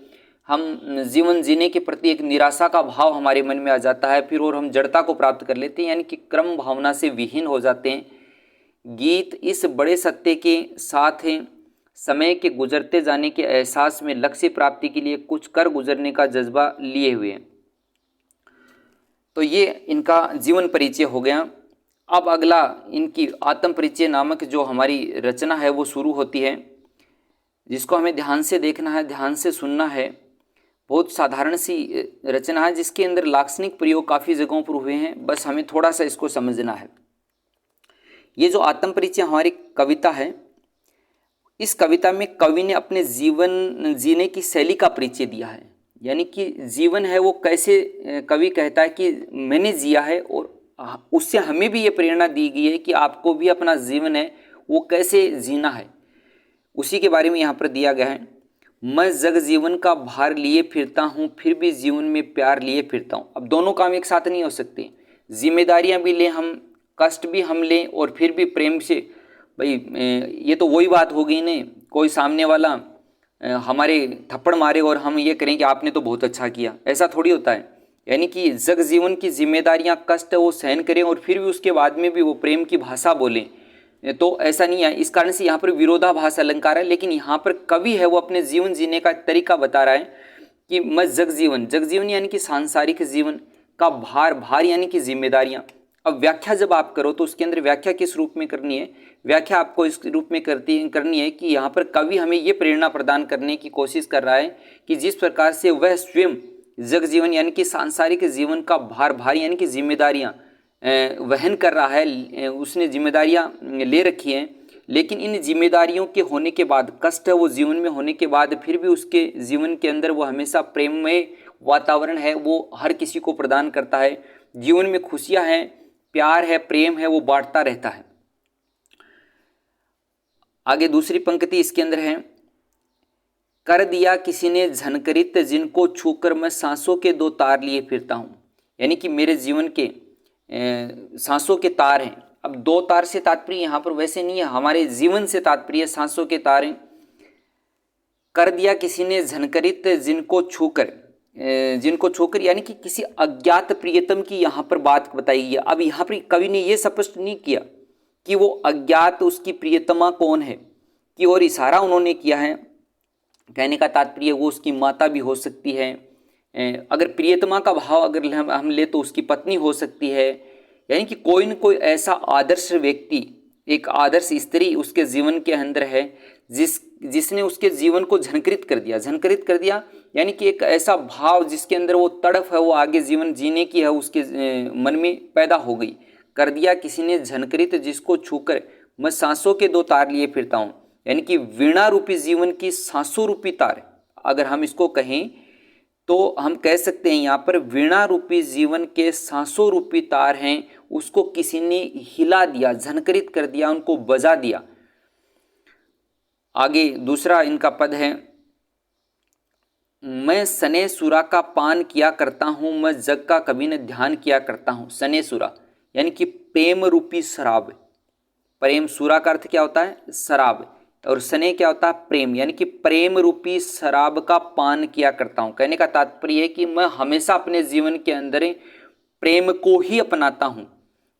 हम जीवन जीने के प्रति एक निराशा का भाव हमारे मन में आ जाता है फिर, और हम जड़ता को प्राप्त कर लेते हैं यानी कि क्रम भावना से विहीन हो जाते हैं। गीत इस बड़े सत्य के साथ हैं, समय के गुजरते जाने के एहसास में लक्ष्य प्राप्ति के लिए कुछ कर गुजरने का जज्बा लिए हुए हैं। तो ये इनका जीवन परिचय हो गया। अब अगला इनकी आत्म परिचय नामक जो हमारी रचना है वो शुरू होती है, जिसको हमें ध्यान से देखना है, ध्यान से सुनना है। बहुत साधारण सी रचना है जिसके अंदर लाक्षणिक प्रयोग काफ़ी जगहों पर हुए हैं, बस हमें थोड़ा सा इसको समझना है। ये जो आत्म परिचय हमारी कविता है, इस कविता में कवि ने अपने जीवन जीने की शैली का परिचय दिया है। यानी कि जीवन है वो कैसे, कवि कहता है कि मैंने जिया है और उससे हमें भी ये प्रेरणा दी गई है कि आपको भी अपना जीवन है वो कैसे जीना है, उसी के बारे में यहाँ पर दिया गया है। मैं जग जीवन का भार लिए फिरता हूँ, फिर भी जीवन में प्यार लिए फिरता हूँ। अब दोनों काम एक साथ नहीं हो सकते, जिम्मेदारियाँ भी लें हम, कष्ट भी हम लें और फिर भी प्रेम से। भाई ये तो वही बात हो गई ने, कोई सामने वाला हमारे थप्पड़ मारे और हम ये करें कि आपने तो बहुत अच्छा किया, ऐसा थोड़ी होता है। यानी कि जग जीवन की जिम्मेदारियां, कष्ट वो सहन करें और फिर भी उसके बाद में भी वो प्रेम की भाषा बोलें, तो ऐसा नहीं है। इस कारण से यहाँ पर विरोधाभास अलंकार है, लेकिन यहाँ पर कवि है वो अपने जीवन जीने का तरीका बता रहा है कि मैं जग जीवन यानी कि सांसारिक जीवन का भार यानी कि जिम्मेदारियाँ। अब व्याख्या जब आप करो तो उसके अंदर व्याख्या किस रूप में करनी है, व्याख्या आपको इस रूप में करनी है कि यहाँ पर कवि हमें ये प्रेरणा प्रदान करने की कोशिश कर रहा है कि जिस प्रकार से वह स्वयं जग जीवन यानी कि सांसारिक जीवन का भार यानी कि जिम्मेदारियाँ वहन कर रहा है, उसने जिम्मेदारियाँ ले रखी हैं, लेकिन इन जिम्मेदारियों के होने के बाद, कष्ट वो जीवन में होने के बाद, फिर भी उसके जीवन के अंदर वो हमेशा प्रेममय वातावरण है वो हर किसी को प्रदान करता है। जीवन में खुशियाँ हैं, प्यार है, प्रेम है, वो बांटता रहता है। आगे दूसरी पंक्ति इसके अंदर है, कर दिया किसी ने झनकरित जिनको छूकर मैं सांसों के दो तार लिए फिरता हूँ। यानी कि मेरे जीवन के सांसों के तार हैं। अब दो तार से तात्पर्य यहाँ पर वैसे नहीं है, हमारे जीवन से तात्पर्य सांसों के तार हैं। कर दिया किसी ने झनकरित जिनको छूकर यानी कि किसी अज्ञात प्रियतम की यहाँ पर बात बताई है। अब यहाँ पर कवि ने ये स्पष्ट नहीं किया कि वो अज्ञात उसकी प्रियतमा कौन है, की ओर इशारा उन्होंने किया है। कहने का तात्पर्य वो उसकी माता भी हो सकती है, अगर प्रियतमा का भाव अगर हम ले तो उसकी पत्नी हो सकती है। यानी कि कोई न कोई ऐसा आदर्श व्यक्ति, एक आदर्श स्त्री उसके जीवन के अंदर है जिसने उसके जीवन को झंकृत कर दिया यानी कि एक ऐसा भाव जिसके अंदर वो तड़फ है, वो आगे जीवन जीने की है, उसके मन में पैदा हो गई। कर दिया किसी ने झनकृत जिसको छूकर मैं सांसों के दो तार लिए फिरता हूँ। यानी कि वीणा रूपी जीवन की सांसों रूपी तार, अगर हम इसको कहें तो हम कह सकते हैं यहाँ पर वीणा रूपी जीवन के सांसों रूपी तार हैं, उसको किसी ने हिला दिया, झनकृत कर दिया, उनको बजा दिया। आगे दूसरा इनका पद है, मैं सने सुरा का पान किया करता हूँ, मैं जग का कभी न ध्यान किया करता हूँ। सने सुरा यानी कि प्रेम रूपी शराब। प्रेम, सुरा का अर्थ क्या होता है? शराब, और सने क्या होता है? प्रेम, यानी कि प्रेम रूपी शराब का पान किया करता हूँ। कहने का तात्पर्य है कि मैं हमेशा अपने जीवन के अंदर प्रेम को ही अपनाता हूँ,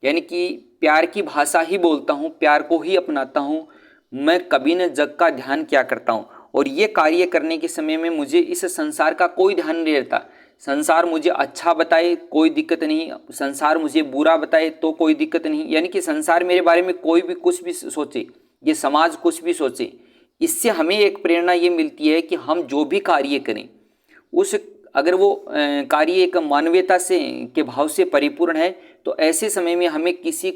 यानी कि प्यार की भाषा ही बोलता हूँ, प्यार को ही अपनाता हूँ। मैं कभी न जग का ध्यान किया करता हूँ, और ये कार्य करने के समय में मुझे इस संसार का कोई ध्यान नहीं रहता। संसार मुझे अच्छा बताए कोई दिक्कत नहीं, संसार मुझे बुरा बताए तो कोई दिक्कत नहीं। यानी कि संसार मेरे बारे में कोई भी कुछ भी सोचे, ये समाज कुछ भी सोचे, इससे हमें एक प्रेरणा ये मिलती है कि हम जो भी कार्य करें उस अगर वो कार्य एक मानवीयता से के भाव से परिपूर्ण है तो ऐसे समय में हमें किसी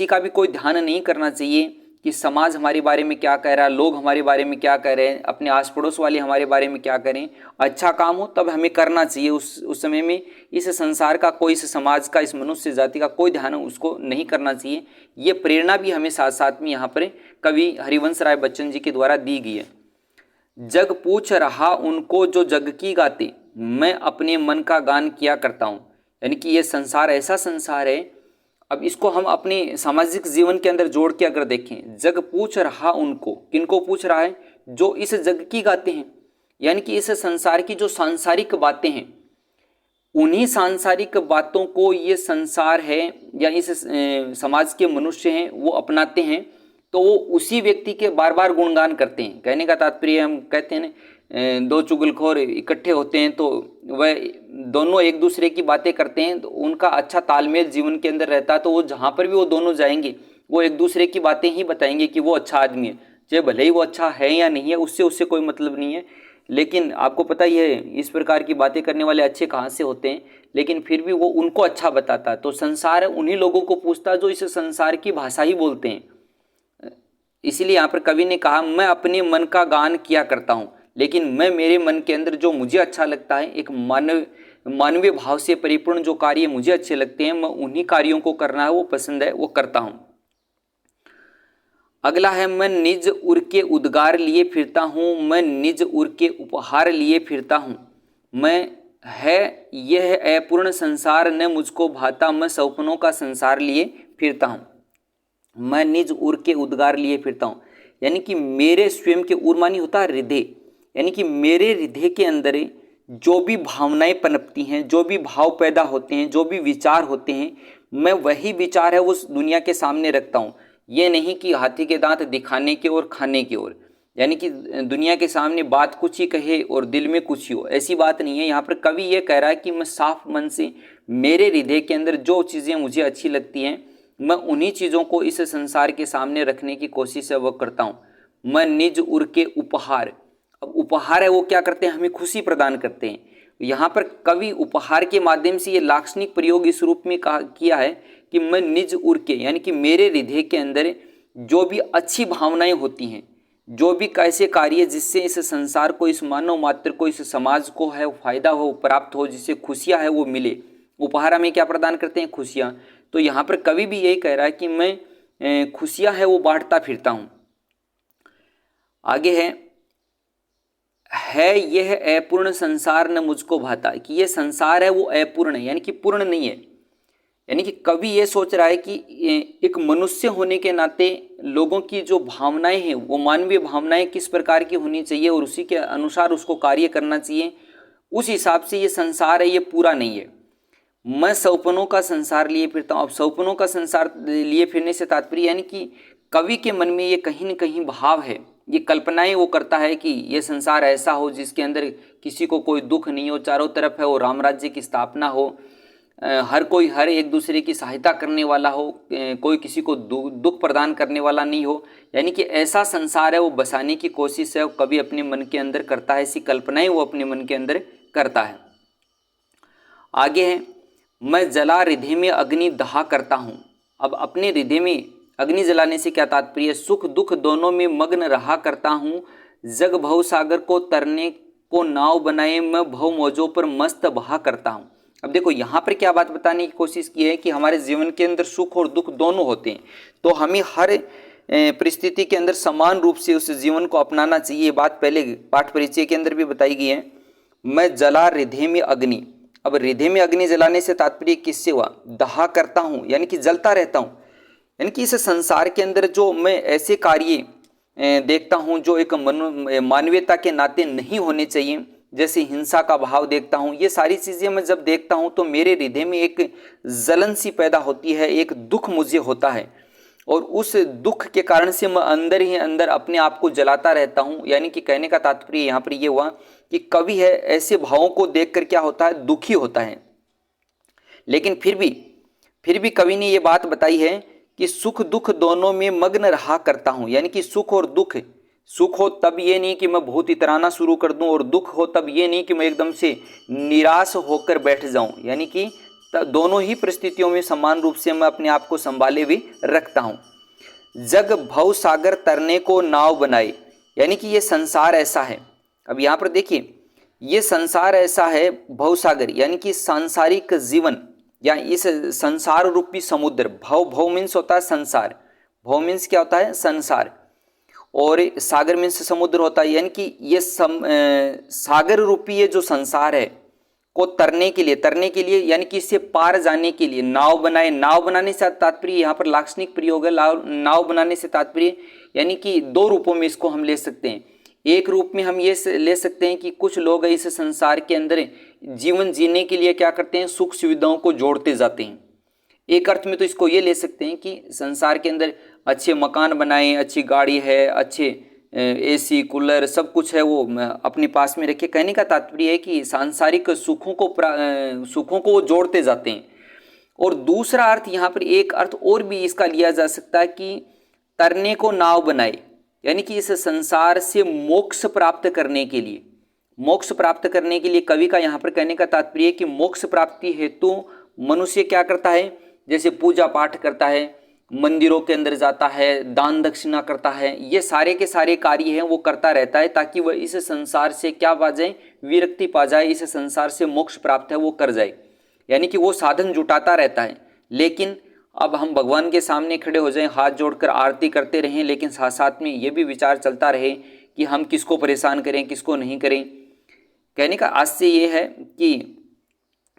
का भी कोई ध्यान नहीं करना चाहिए कि समाज हमारे बारे में क्या कह रहा है, लोग हमारे बारे में क्या कह रहे हैं, अपने आस पड़ोस वाले हमारे बारे में क्या करें। अच्छा काम हो तब हमें करना चाहिए। उस समय में इस संसार का कोई, इस समाज का, इस मनुष्य जाति का कोई ध्यान उसको नहीं करना चाहिए। ये प्रेरणा भी हमें साथ साथ में यहाँ पर कवि हरिवंश राय बच्चन जी के द्वारा दी गई है। जग पूछ रहा उनको जो जग की गाते, मैं अपने मन का गान किया करता हूँ। यानी कि ये संसार ऐसा संसार है, अब इसको हम अपने सामाजिक जीवन के अंदर जोड़ के अगर देखें, जग पूछ रहा उनको, किनको पूछ रहा है? जो इस जग की गाते हैं, यानी कि इस संसार की जो सांसारिक बातें हैं, उन्हीं सांसारिक बातों को ये संसार है या इस समाज के मनुष्य हैं वो अपनाते हैं, तो वो उसी व्यक्ति के बार बार गुणगान करते हैं। कहने का तात्पर्य हम कहते हैं ना, दो चुगलखोर इकट्ठे होते हैं तो वह दोनों एक दूसरे की बातें करते हैं, तो उनका अच्छा तालमेल जीवन के अंदर रहता है, तो वो जहाँ पर भी वो दोनों जाएंगे वो एक दूसरे की बातें ही बताएंगे कि वो अच्छा आदमी है, चाहे भले ही वो अच्छा है या नहीं है, उससे कोई मतलब नहीं है। लेकिन आपको पता ही है इस प्रकार की बातें करने वाले अच्छे कहाँ से होते हैं, लेकिन फिर भी वो उनको अच्छा बताता है। तो संसार उन्हीं लोगों को पूछता है जो इस संसार की भाषा ही बोलते हैं। इसीलिए यहाँ पर कवि ने कहा, मैं अपने मन का गान किया करता हूँ, लेकिन मैं मेरे मन के अंदर जो मुझे अच्छा लगता है, एक मानवीय भाव से परिपूर्ण जो कार्य मुझे अच्छे लगते हैं, मैं उन्हीं कार्यों को करना है, वो पसंद है, वो करता हूँ। अगला है, मैं निज उर के उद्गार लिए फिरता हूँ, मैं निज उर के उपहार लिए फिरता हूँ। मैं है यह अपूर्ण संसार न मुझको भाता, मैं सपनों का संसार लिए फिरता हूँ। मैं निज उर के उद्गार लिए फिरता हूँ, यानी कि मेरे स्वयं के, उर मानी होता है हृदय, यानी कि मेरे हृदय के अंदर जो भी भावनाएं पनपती हैं, जो भी भाव पैदा होते हैं, जो भी विचार होते हैं, मैं वही विचार है उस दुनिया के सामने रखता हूँ। ये नहीं कि हाथी के दांत दिखाने के और खाने की ओर, यानी कि दुनिया के सामने बात कुछ ही कहे और दिल में कुछ ही हो, ऐसी बात नहीं है। यहाँ पर कवि ये कह रहा है कि मैं साफ मन से मेरे हृदय के अंदर जो चीज़ें मुझे अच्छी लगती हैं, मैं उन्हीं चीज़ों को इस संसार के सामने रखने की कोशिश है वो करता हूँ। मैं निज उर के उपहार, अब उपहार है वो क्या करते हैं? हमें खुशी प्रदान करते हैं। यहाँ पर कवि उपहार के माध्यम से ये लाक्षणिक प्रयोग इस रूप में किया है कि मैं निज उर के, यानी कि मेरे हृदय के अंदर जो भी अच्छी भावनाएं होती हैं, जो भी कैसे कार्य जिससे इस संसार को, इस मानव मात्र को, इस समाज को है फायदा हो, प्राप्त हो, जिससे खुशियाँ है वो मिले, उपहार हमें क्या प्रदान करते हैं? खुशियाँ। तो यहाँ पर कवि भी यही कह रहा है कि मैं खुशियाँ है वो बांटता फिरता हूँ। आगे है, है यह अपूर्ण संसार न मुझको भाता, कि ये संसार है वो अपूर्ण है, यानी कि पूर्ण नहीं है। यानी कि कवि ये सोच रहा है कि एक मनुष्य होने के नाते लोगों की जो भावनाएं हैं वो मानवीय भावनाएं किस प्रकार की होनी चाहिए और उसी के अनुसार उसको कार्य करना चाहिए। उस हिसाब से ये संसार है ये पूरा नहीं है। मैं सौपनों का संसार लिए फिरता हूँ। अब सौपनों का संसार लिए फिरने से तात्पर्य यानी कि कवि के मन में ये कहीं न कहीं भाव है, ये कल्पनाएं वो करता है कि ये संसार ऐसा हो जिसके अंदर किसी को कोई दुख नहीं हो, चारों तरफ है वो राम राज्य की स्थापना हो, हर कोई हर एक दूसरे की सहायता करने वाला हो, कोई किसी को दुख प्रदान करने वाला नहीं हो। यानी कि ऐसा संसार है वो बसाने की कोशिश है, कवि अपने मन के अंदर करता है, ऐसी कल्पनाएं वो अपने मन के अंदर करता है। आगे है, मैं जला हृदय में अग्नि दहा करता हूँ। अब अपने हृदय में अग्नि जलाने से क्या तात्पर्य? सुख दुख दोनों में मग्न रहा करता हूँ, जग भव सागर को तरने को नाव बनाए मैं भव मौजों पर मस्त बहा करता हूँ। अब देखो यहाँ पर क्या बात बताने की कोशिश की है कि हमारे जीवन के अंदर सुख और दुख दोनों होते हैं, तो हमें हर परिस्थिति के अंदर समान रूप से उस जीवन को अपनाना चाहिए। ये बात पहले पाठ परिचय के अंदर भी बताई गई है। मैं जला हृदय में अग्नि। अब हृदय में अग्नि जलाने से तात्पर्य किससे हुआ? दहा करता हूँ, यानी कि जलता रहता हूँ। यानी कि इस संसार के अंदर जो मैं ऐसे कार्य देखता हूँ जो एक मानवीयता के नाते नहीं होने चाहिए, जैसे हिंसा का भाव देखता हूँ, ये सारी चीज़ें मैं जब देखता हूँ तो मेरे हृदय में एक जलन सी पैदा होती है, एक दुख मुझे होता है, और उस दुख के कारण से मैं अंदर ही अंदर अपने आप को जलाता रहता हूँ। यानी कि कहने का तात्पर्य यहाँ पर ये हुआ कि कवि है ऐसे भावों को देखकर क्या होता है? दुखी होता है। लेकिन फिर भी कवि ने ये बात बताई है कि सुख दुख दोनों में मग्न रहा करता हूँ। यानी कि सुख और दुख, सुख हो तब ये नहीं कि मैं बहुत इतराना शुरू कर दूं, और दुख हो तब ये नहीं कि मैं एकदम से निराश होकर बैठ जाऊं। यानी कि दोनों ही परिस्थितियों में समान रूप से मैं अपने आप को संभाले भी रखता हूं। जग भव सागर तरने को नाव बनाए, यानी कि ये संसार ऐसा है। अब यहाँ पर देखिए, ये संसार ऐसा है भव सागर, यानी कि सांसारिक जीवन या इस संसार रूपी समुद्र। भव मीन्स होता है संसार, भव मीन्स क्या होता है? संसार, और सागर मीन्स समुद्र होता है। यानी कि ये सागर रूपी ये जो संसार है को तरने के लिए यानी कि इससे पार जाने के लिए नाव बनाए। नाव बनाने से तात्पर्य यहाँ पर लाक्षणिक प्रयोग है। नाव बनाने से तात्पर्य यानी कि दो रूपों में इसको हम ले सकते हैं। एक रूप में हम ये ले सकते हैं कि कुछ लोग इस संसार के अंदर जीवन जीने के लिए क्या करते हैं? सुख सुविधाओं को जोड़ते जाते हैं। एक अर्थ में तो इसको ये ले सकते हैं कि संसार के अंदर अच्छे मकान बनाए, अच्छी गाड़ी है, अच्छे एसी कूलर सब कुछ है वो अपने पास में रखे। कहने का तात्पर्य है कि सांसारिक सुखों को वो जोड़ते जाते हैं। और दूसरा अर्थ यहाँ पर एक अर्थ और भी इसका लिया जा सकता है कि तरने को नाव बनाए, यानी कि इस संसार से मोक्ष प्राप्त करने के लिए कवि का यहाँ पर कहने का तात्पर्य है कि मोक्ष प्राप्ति हेतु मनुष्य क्या करता है? जैसे पूजा पाठ करता है, मंदिरों के अंदर जाता है, दान दक्षिणा करता है, ये सारे के सारे कार्य हैं वो करता रहता है ताकि वह इस संसार से क्या पा जाए? विरक्ति पा जाए, इस संसार से मोक्ष प्राप्त है वो कर जाए। यानी कि वो साधन जुटाता रहता है। लेकिन अब हम भगवान के सामने खड़े हो जाएं, हाथ जोड़कर आरती करते रहें, लेकिन साथ साथ में ये भी विचार चलता रहे कि हम किसको परेशान करें, किसको नहीं करें। कहने का आशय ये है कि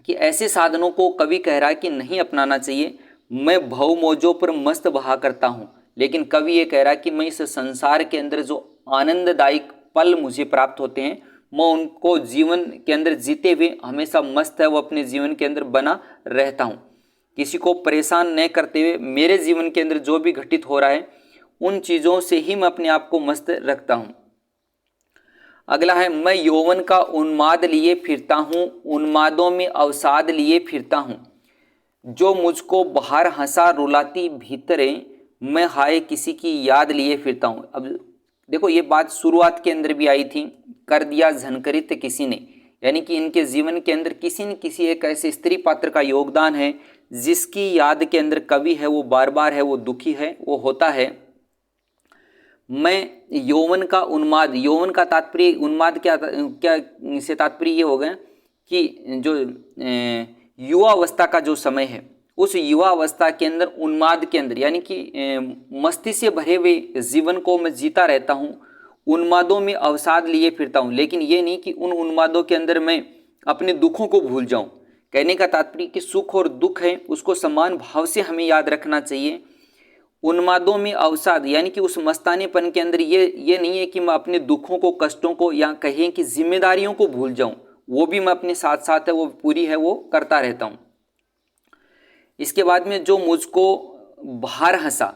ऐसे साधनों को कवि कह रहा है कि नहीं अपनाना चाहिए। मैं भव मौजों पर मस्त बहा करता हूँ, लेकिन कवि ये कह रहा है कि मैं इस संसार के अंदर जो आनंददायक पल मुझे प्राप्त होते हैं मैं उनको जीवन के अंदर जीते हुए हमेशा मस्त है वो अपने जीवन के अंदर बना रहता हूँ। किसी को परेशान न करते हुए मेरे जीवन के अंदर जो भी घटित हो रहा है उन चीज़ों से ही मैं अपने आप को मस्त रखता हूँ। अगला है, मैं यौवन का उन्माद लिए फिरता हूँ, उन्मादों में अवसाद लिए फिरता हूँ, जो मुझको बाहर हंसा रुलाती भीतरे मैं हाय किसी की याद लिए फिरता हूँ। अब देखो ये बात शुरुआत के अंदर भी आई थी, कर दिया झनकरित किसी ने, यानी कि इनके जीवन के अंदर किसी न किसी एक ऐसे स्त्री पात्र का योगदान है जिसकी याद के अंदर कवि है वो बार बार है वो दुखी है वो होता है। मैं यौवन का उन्माद, यौवन का तात्पर्य उन्माद क्या से तात्पर्य ये हो गया कि जो युवा अवस्था का जो समय है उस युवा अवस्था के अंदर उन्माद के अंदर यानी कि मस्ती से भरे हुए जीवन को मैं जीता रहता हूँ, उन्मादों में अवसाद लिए फिरता हूँ, लेकिन ये नहीं कि उन उन्मादों के अंदर मैं अपने दुखों को भूल जाऊं। कहने का तात्पर्य कि सुख और दुख है उसको समान भाव से हमें याद रखना चाहिए। उन्मादों में अवसाद यानी कि उस मस्तानेपन के अंदर ये नहीं है कि मैं अपने दुखों को, कष्टों को, या कहें कि जिम्मेदारियों को भूल जाऊं, वो भी मैं अपने साथ साथ है वो पूरी है वो करता रहता हूं। इसके बाद में जो मुझको बाहर हंसा,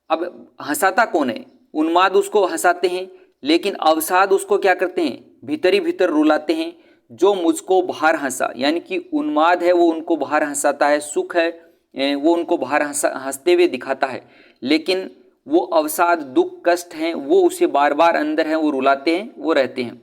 अब हंसाता कौन है? उन्माद उसको हंसाते हैं, लेकिन अवसाद उसको क्या करते हैं? भीतर ही भीतर रुलाते हैं। जो मुझको बाहर हंसा यानी कि उन्माद है वो उनको बाहर हंसाता है, सुख है वो उनको बाहर हंसते हुए दिखाता है, लेकिन वो अवसाद, दुख, कष्ट हैं वो उसे बार बार अंदर है वो रुलाते हैं, वो रहते हैं।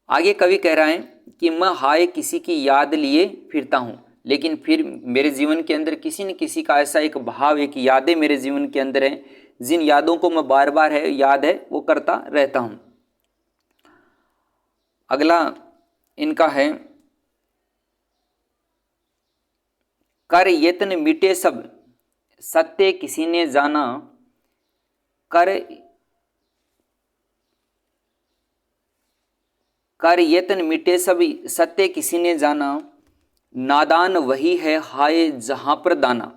आगे कवि कह रहा है कि मैं हाय किसी की याद लिए फिरता हूँ, लेकिन फिर मेरे जीवन के अंदर किसी न किसी का ऐसा एक भाव, एक यादें मेरे जीवन के अंदर हैं, जिन यादों को मैं बार बार है याद है वो करता रहता हूँ। अगला इनका है, कर यत्न मिटे सब सत्य किसी ने जाना, कर यत्न मिटे सब सत्य किसी ने जाना, नादान वही है हाय जहां पर दाना,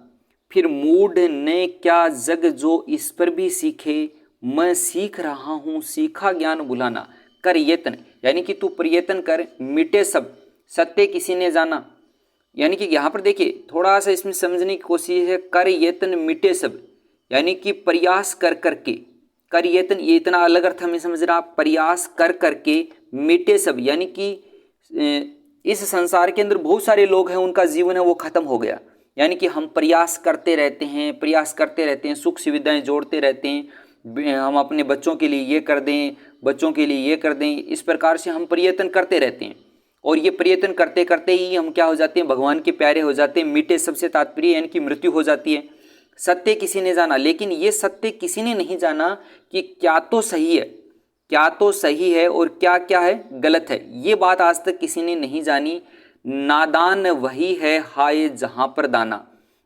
फिर मूढ़ ने क्या जग जो इस पर भी सीखे, मैं सीख रहा हूं सीखा ज्ञान बुलाना। कर यत्न यानी कि तू प्रयत्न कर, मिटे सब सत्य किसी ने जाना, यानी कि यहाँ पर देखिए थोड़ा सा इसमें समझने की कोशिश है। कर यत्न मिटे सब यानी कि प्रयास कर करके, कर यत्न ये इतना अलग अर्थ हमें समझ रहा, प्रयास कर करके मिटे सब यानी कि इस संसार के अंदर बहुत सारे लोग हैं उनका जीवन है वो खत्म हो गया, यानी कि हम प्रयास करते रहते हैं, प्रयास करते रहते हैं, सुख सुविधाएं जोड़ते रहते हैं, हम अपने बच्चों के लिए ये कर दें, बच्चों के लिए ये कर दें, इस प्रकार से हम प्रयत्न करते रहते हैं, और ये प्रयत्न करते करते ही हम क्या हो जाते हैं? भगवान के प्यारे हो जाते हैं। मिटे सबसे तात्पर्य यानी कि मृत्यु हो जाती है। सत्य किसी ने जाना, लेकिन ये सत्य किसी ने नहीं जाना कि क्या तो सही है, क्या तो सही है और क्या क्या है गलत है, ये बात आज तक किसी ने नहीं जानी। नादान वही है हाय जहां पर दाना,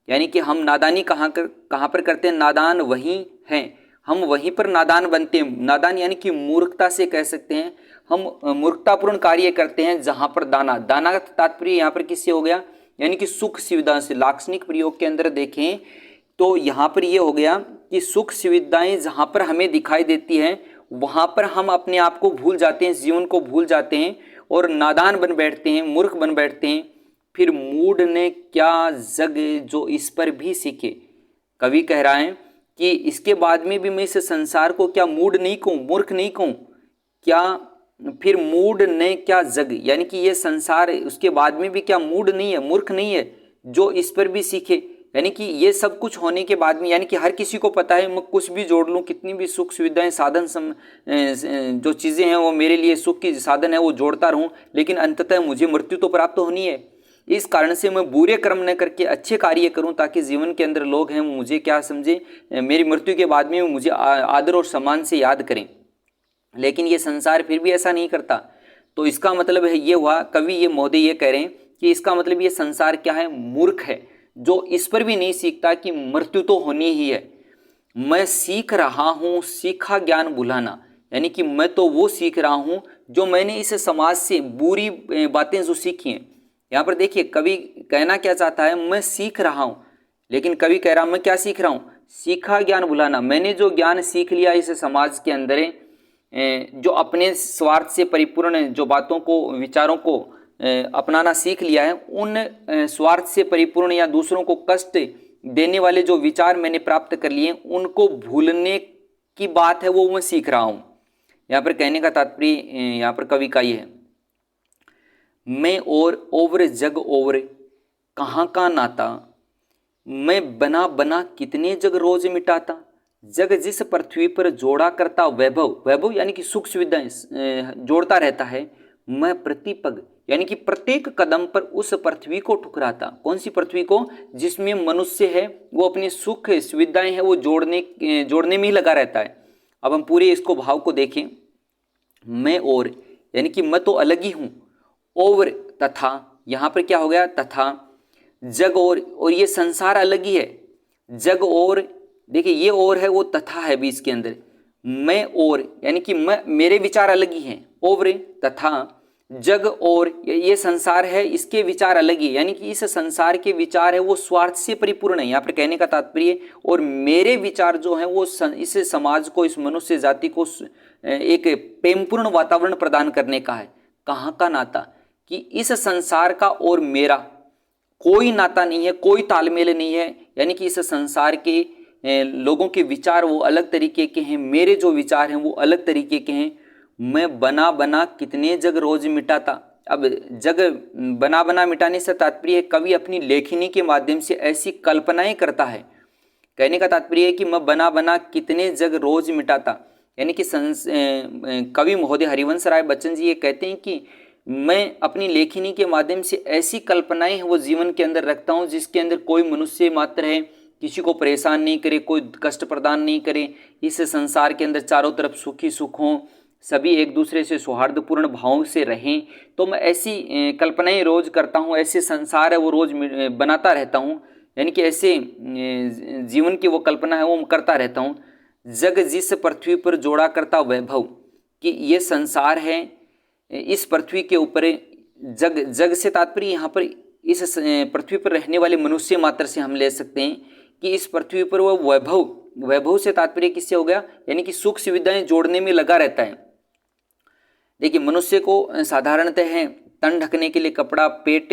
यानी कि हम नादानी कहाँ पर करते हैं? नादान वही हैं, हम वहीं पर नादान बनते हैं। नादान यानी कि मूर्खता से कह सकते हैं, हम मूर्खतापूर्ण कार्य करते हैं जहां पर दाना, दाना का तात्पर्य यहाँ पर किससे हो गया? यानी कि सुख सुविधा से। लाक्षणिक प्रयोग के अंदर देखें तो यहाँ पर ये हो गया कि सुख सुविधाएं जहां पर हमें दिखाई देती हैं वहां पर हम अपने आप को भूल जाते हैं, जीवन को भूल जाते हैं और नादान बन बैठते हैं, मूर्ख बन बैठते हैं। फिर मूढ़ ने क्या जग जो इस पर भी सीखे, कवि कह रहा है कि इसके बाद में भी मैं इस संसार को क्या मूढ़ नहीं कहूँ, मूर्ख नहीं कहूँ क्या? फिर मूढ़ ने क्या जग यानी कि ये संसार उसके बाद में भी क्या मूढ़ नहीं है, मूर्ख नहीं है, जो इस पर भी सीखे, यानी कि ये सब कुछ होने के बाद में, यानी कि हर किसी को पता है मैं कुछ भी जोड़ लूँ, कितनी भी सुख सुविधाएं साधन जो चीज़ें हैं वो मेरे लिए सुख की साधन है वो जोड़ता रहूँ, लेकिन अंततः मुझे मृत्यु तो प्राप्त होनी है। इस कारण से मैं बुरे कर्म न करके अच्छे कार्य करूं ताकि जीवन के अंदर लोग हैं मुझे क्या समझे, मेरी मृत्यु के बाद में मुझे आदर और सम्मान से याद करें। लेकिन ये संसार फिर भी ऐसा नहीं करता। तो इसका मतलब है ये हुआ, कवि ये महोदय ये कह रहे हैं कि इसका मतलब ये संसार क्या है? मूर्ख है, जो इस पर भी नहीं सीखता कि मृत्यु तो होनी ही है। मैं सीख रहा हूँ सीखा ज्ञान बुलाना, यानी कि मैं तो वो सीख रहा हूँ जो मैंने इस समाज से बुरी बातें जो सीखी हैं। यहाँ पर देखिए कवि कहना क्या चाहता है? मैं सीख रहा हूँ, लेकिन कवि कह रहा मैं क्या सीख रहा हूँ? सीखा ज्ञान बुलाना। मैंने जो ज्ञान सीख लिया इस समाज के अंदर, जो अपने स्वार्थ से परिपूर्ण जो बातों को, विचारों को अपनाना सीख लिया है, उन स्वार्थ से परिपूर्ण या दूसरों को कष्ट देने वाले जो विचार मैंने प्राप्त कर लिए उनको भूलने की बात है वो मैं सीख रहा हूँ। यहाँ पर कहने का तात्पर्य यहाँ पर कवि का ये है, मैं और ओवर जग ओवर कहाँ का नाता, मैं बना बना कितने जग रोज मिटाता, जग जिस पृथ्वी पर जोड़ा करता वैभव, वैभव यानी कि सुख सुविधाएं जोड़ता रहता है, मैं प्रतिपग यानी कि प्रत्येक कदम पर उस पृथ्वी को ठुकराता। कौन सी पृथ्वी को? जिसमें मनुष्य है वो अपनी सुख सुविधाएं है वो जोड़ने में ही लगा रहता है। अब हम पूरे इसको भाव को देखें, मैं और यानी कि मैं तो अलग ही हूँ, और तथा यहाँ पर क्या हो गया? तथा जग और ये संसार अलग ही है। जग और देखिए ये और है वो तथा है बीच के अंदर, मैं और यानी कि मैं, मेरे विचार अलग ही हैं, और तथा जग और ये संसार है, इसके विचार अलग ही, यानी कि इस संसार के विचार है वो स्वार्थ से परिपूर्ण है। यहाँ पर कहने का तात्पर्य, और मेरे विचार जो हैं वो इस समाज को, इस मनुष्य जाति को एक प्रेमपूर्ण वातावरण प्रदान करने का है। कहाँ का नाता, कि इस संसार का और मेरा कोई नाता नहीं है, कोई तालमेल नहीं है, यानी कि इस संसार के लोगों के विचार वो अलग तरीके के हैं, मेरे जो विचार हैं वो अलग तरीके के हैं। मैं बना बना कितने जग रोज मिटाता। अब जग बना बना मिटाने से तात्पर्य कवि अपनी लेखनी के माध्यम से ऐसी कल्पनाएं करता है। कहने का तात्पर्य है कि मैं बना बना कितने जग रोज मिटाता, यानी कि कवि महोदय हरिवंश राय बच्चन जी ये कहते हैं कि मैं अपनी लेखनी के माध्यम से ऐसी कल्पनाएं वो जीवन के अंदर रखता हूँ जिसके अंदर कोई मनुष्य मात्र है, किसी को परेशान नहीं करे, कोई कष्ट प्रदान नहीं करे। इस संसार के अंदर चारों तरफ सुखी सुख हों, सभी एक दूसरे से सौहार्दपूर्ण भाव से रहें। तो मैं ऐसी कल्पनाएं रोज करता हूँ, ऐसे संसार है वो रोज बनाता रहता हूँ, यानी कि ऐसे जीवन की वो कल्पना है वो करता रहता हूँ। जग जिस पृथ्वी पर जोड़ा करता वैभव, कि ये संसार है, इस पृथ्वी के ऊपर जग, जग से तात्पर्य यहाँ पर इस पृथ्वी पर रहने वाले मनुष्य मात्र से हम ले सकते हैं कि इस पृथ्वी पर वह वैभव, वैभव से तात्पर्य किससे हो गया, यानी कि सुख सुविधाएं जोड़ने में लगा रहता है। देखिए मनुष्य को साधारणतः है तन ढकने के लिए कपड़ा, पेट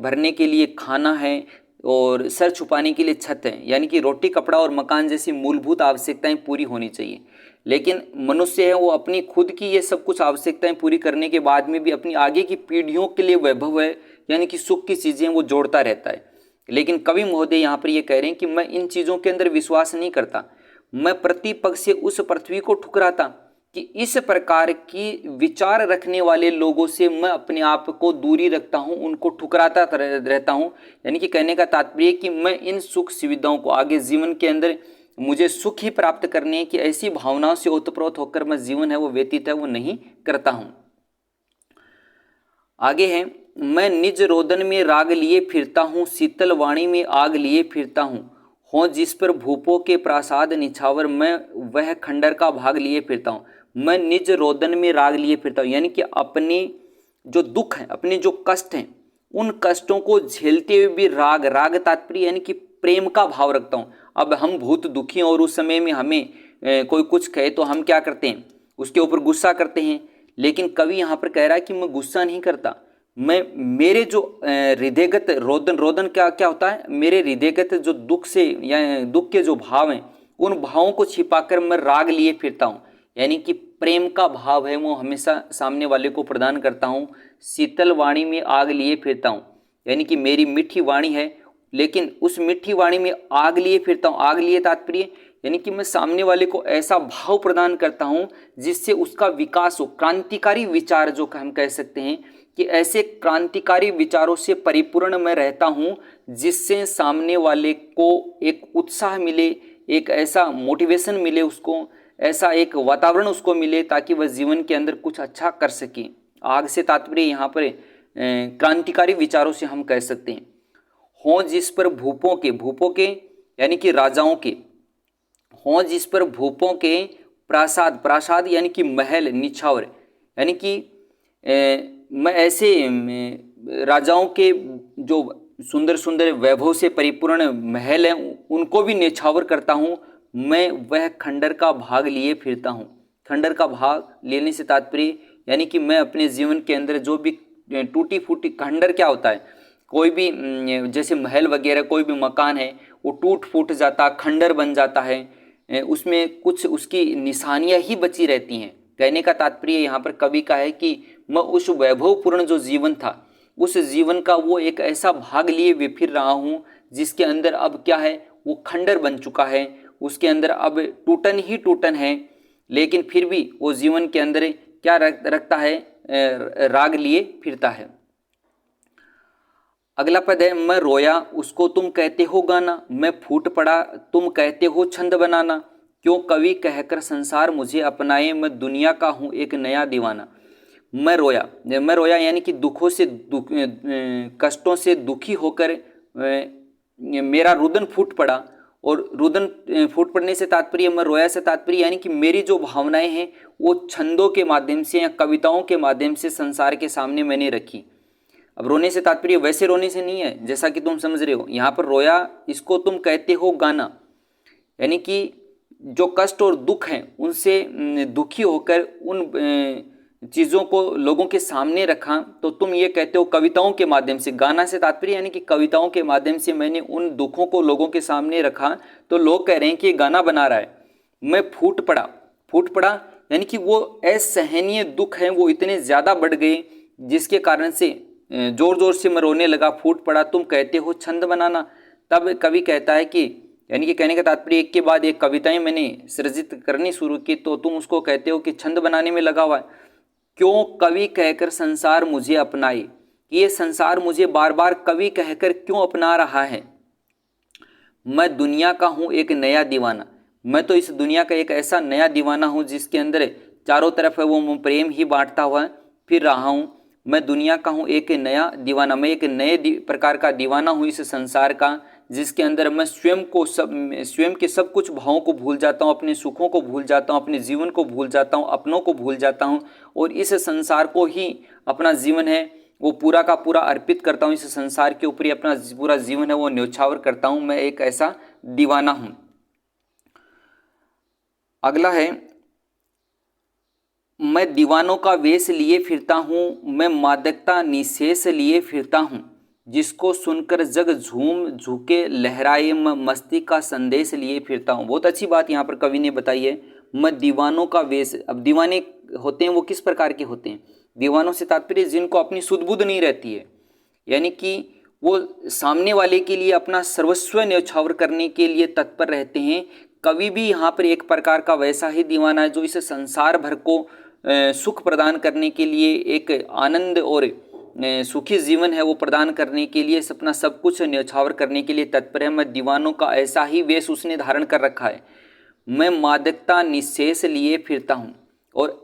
भरने के लिए खाना है और सर छुपाने के लिए छत है, यानी कि रोटी कपड़ा और मकान जैसी मूलभूत आवश्यकताएं पूरी होनी चाहिए। लेकिन मनुष्य है वो अपनी खुद की ये सब कुछ आवश्यकताएं पूरी करने के बाद में भी अपनी आगे की पीढ़ियों के लिए वैभव है, यानी कि सुख की चीज़ें वो जोड़ता रहता है। लेकिन कवि महोदय यहाँ पर ये कह रहे हैं कि मैं इन चीज़ों के अंदर विश्वास नहीं करता, मैं प्रतिपक्ष से उस पृथ्वी को ठुकराता कि इस प्रकार की विचार रखने वाले लोगों से मैं अपने आप को दूरी रखता हूँ, उनको ठुकराता रहता हूँ। यानी कि कहने का तात्पर्य कि मैं इन सुख सुविधाओं को आगे जीवन के अंदर मुझे सुख ही प्राप्त करने की ऐसी भावनाओं से ओतप्रोत होकर मैं जीवन है वो व्यतीत है वो नहीं करता हूँ। आगे है, मैं निज रोदन में राग लिए फिरता हूँ, शीतल वाणी में आग लिए फिरता हूँ, हो जिस पर भूपों के प्रासाद निछावर, मैं वह खंडर का भाग लिए फिरता हूँ। मैं निज रोदन में राग लिए फिरता हूँ, यानी कि अपने जो दुख हैं, अपने जो कष्ट हैं, उन कष्टों को झेलते हुए भी राग, राग तात्पर्य यानी कि प्रेम का भाव रखता हूँ। अब हम बहुत दुखी और उस समय में हमें कोई कुछ कहे तो हम क्या करते हैं, उसके ऊपर गुस्सा करते हैं। लेकिन कवि यहाँ पर कह रहा है कि मैं गुस्सा नहीं करता, मैं मेरे जो हृदयगत रोदन, रोदन क्या होता है, मेरे हृदयगत जो दुख से या दुख के जो भाव हैं उन भावों को छिपाकर मैं राग लिए फिरता हूँ, यानी कि प्रेम का भाव है वो हमेशा सामने वाले को प्रदान करता हूँ। शीतल वाणी में आग लिए फिरता हूँ, यानी कि मेरी मीठी वाणी है लेकिन उस मीठी वाणी में आग लिए फिरता हूँ। आग लिए तात्पर्य यानी कि मैं सामने वाले को ऐसा भाव प्रदान करता हूँ जिससे उसका विकास हो, क्रांतिकारी विचार जो हम कह सकते हैं कि ऐसे क्रांतिकारी विचारों से परिपूर्ण मैं रहता हूँ जिससे सामने वाले को एक उत्साह मिले, एक ऐसा मोटिवेशन मिले, उसको ऐसा एक वातावरण उसको मिले ताकि वह जीवन के अंदर कुछ अच्छा कर सके। आग से तात्पर्य यहाँ पर क्रांतिकारी विचारों से हम कह सकते हैं। हों जिस पर भूपों के, भूपों के यानी कि राजाओं के, हों जिस पर भूपों के प्रासाद, प्रासाद यानी कि महल, निछावर यानी कि मैं ऐसे राजाओं के जो सुंदर सुंदर वैभव से परिपूर्ण महल हैं उनको भी निछावर करता हूँ। मैं वह खंडर का भाग लिए फिरता हूँ। खंडर का भाग लेने से तात्पर्य यानी कि मैं अपने जीवन के अंदर जो भी टूटी फूटी, खंडर क्या होता है, कोई भी जैसे महल वगैरह कोई भी मकान है वो टूट फूट जाता, खंडर बन जाता है, उसमें कुछ उसकी निशानियां ही बची रहती हैं। कहने का तात्पर्य यहाँ पर कवि का है कि मैं उस वैभवपूर्ण जो जीवन था उस जीवन का वो एक ऐसा भाग लिए वे फिर रहा हूँ जिसके अंदर अब क्या है, वो खंडर बन चुका है, उसके अंदर अब टूटन ही टूटन है, लेकिन फिर भी वो जीवन के अंदर क्या रखता है, राग लिए फिरता है। अगला पद है, मैं रोया उसको तुम कहते हो गाना, मैं फूट पड़ा तुम कहते हो छंद बनाना, क्यों कवि कहकर संसार मुझे अपनाए, मैं दुनिया का हूँ एक नया दीवाना। मैं रोया, मैं रोया यानी कि दुखों से कष्टों से दुखी होकर मेरा रुदन फूट पड़ा और रुदन फूट पड़ने से तात्पर्य, मैं रोया से तात्पर्य यानी कि मेरी जो भावनाएं हैं वो छंदों के माध्यम से या कविताओं के माध्यम से संसार के सामने मैंने रखी। अब रोने से तात्पर्य वैसे रोने से नहीं है जैसा कि तुम समझ रहे हो। यहाँ पर रोया इसको तुम कहते हो गाना, यानी कि जो कष्ट और दुख हैं उनसे दुखी होकर उन चीज़ों को लोगों के सामने रखा, तो तुम ये कहते हो कविताओं के माध्यम से। गाना से तात्पर्य यानी कि कविताओं के माध्यम से मैंने उन दुखों को लोगों के सामने रखा, तो लोग कह रहे हैं कि ये गाना बना रहा है। मैं फूट पड़ा, फूट पड़ा यानी कि वो असहनीय दुख हैं वो इतने ज़्यादा बढ़ गए जिसके कारण से जोर जोर से मैं रोने लगा, फूट पड़ा। तुम कहते हो छंद बनाना। तब कवि कहता है कि यानी कि कहने का तात्पर्य एक के बाद एक कविताएं मैंने सृजित करनी शुरू की, तो तुम उसको कहते हो कि छंद बनाने में लगा हुआ है। क्यों कवि कहकर संसार मुझे अपनाए, ये संसार मुझे बार बार कवि कहकर क्यों अपना रहा है। मैं दुनिया का हूँ एक नया दीवाना, मैं तो इस दुनिया का एक ऐसा नया दीवाना हूँ जिसके अंदर चारों तरफ है वो प्रेम ही बांटता हुआ फिर रहा हूँ। मैं दुनिया का हूँ एक नया दीवाना, मैं एक नए प्रकार का दीवाना हूँ इस संसार का, जिसके अंदर मैं स्वयं के सब कुछ भावों को भूल जाता हूँ, अपने सुखों को भूल जाता हूँ, अपने जीवन को भूल जाता हूँ, अपनों को भूल जाता हूँ और इस संसार को ही अपना जीवन है वो पूरा का पूरा अर्पित करता हूँ। इस संसार के ऊपर ही अपना पूरा जीवन है वो न्योछावर करता हूँ। मैं एक ऐसा दीवाना हूँ। अगला है, मैं दीवानों का वेश लिए फिरता हूँ, मैं मादकता निशेष लिए फिरता हूँ, जिसको सुनकर जग झूम झुके लहराए, मैं मस्ती का संदेश लिए फिरता हूँ। बहुत अच्छी बात यहाँ पर कवि ने बताई है, मैं दीवानों का वेश। अब दीवाने होते हैं वो किस प्रकार के होते हैं? दीवानों से तात्पर्य जिनको अपनी सुध बुध नहीं रहती है, यानी कि वो सामने वाले के लिए अपना सर्वस्व न्यौछावर करने के लिए तत्पर रहते हैं। कवि भी यहाँ पर एक प्रकार का वैसा ही दीवाना है जो इस संसार भर को सुख प्रदान करने के लिए, एक आनंद और सुखी जीवन है वो प्रदान करने के लिए, अपना सब कुछ न्यौछावर करने के लिए तत्पर है। मैं दीवानों का ऐसा ही वेश उसने धारण कर रखा है। मैं मादकता निशेष लिए फिरता हूँ, और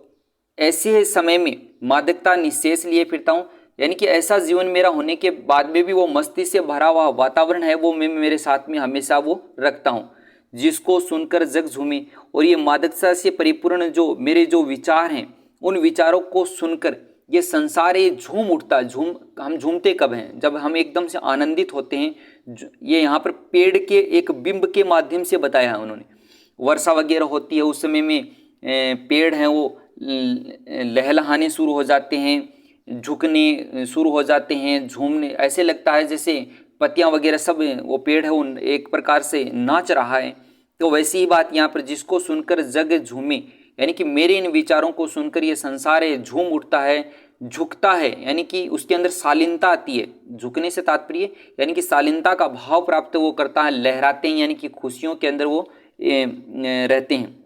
ऐसे समय में मादकता निशेष लिए फिरता हूँ यानी कि ऐसा जीवन मेरा होने के बाद में भी वो मस्ती से भरा हुआ वातावरण है वो मैं मेरे साथ में हमेशा वो रखता हूँ, जिसको सुनकर जग झूमे। और ये मादकता से परिपूर्ण जो मेरे जो विचार हैं उन विचारों को सुनकर ये संसार ये झूम उठता। हम झूमते कब हैं? जब हम एकदम से आनंदित होते हैं। ये यहाँ पर पेड़ के एक बिंब के माध्यम से बताया है उन्होंने। वर्षा वगैरह होती है उस समय में पेड़ हैं वो लहलहाने शुरू हो जाते हैं, झुकने शुरू हो जाते हैं, झूमने, ऐसे लगता है जैसे पत्तियां वगैरह सब वो पेड़ है वो एक प्रकार से नाच रहा है। तो वैसी ही बात यहाँ पर, जिसको सुनकर जग झूमे यानी कि मेरे इन विचारों को सुनकर ये संसार है झूम उठता है, झुकता है, यानी कि उसके अंदर शालीनता आती है। झुकने से तात्पर्य यानी कि शालीनता का भाव प्राप्त वो करता है, लहराते हैं यानी कि खुशियों के अंदर वो रहते हैं।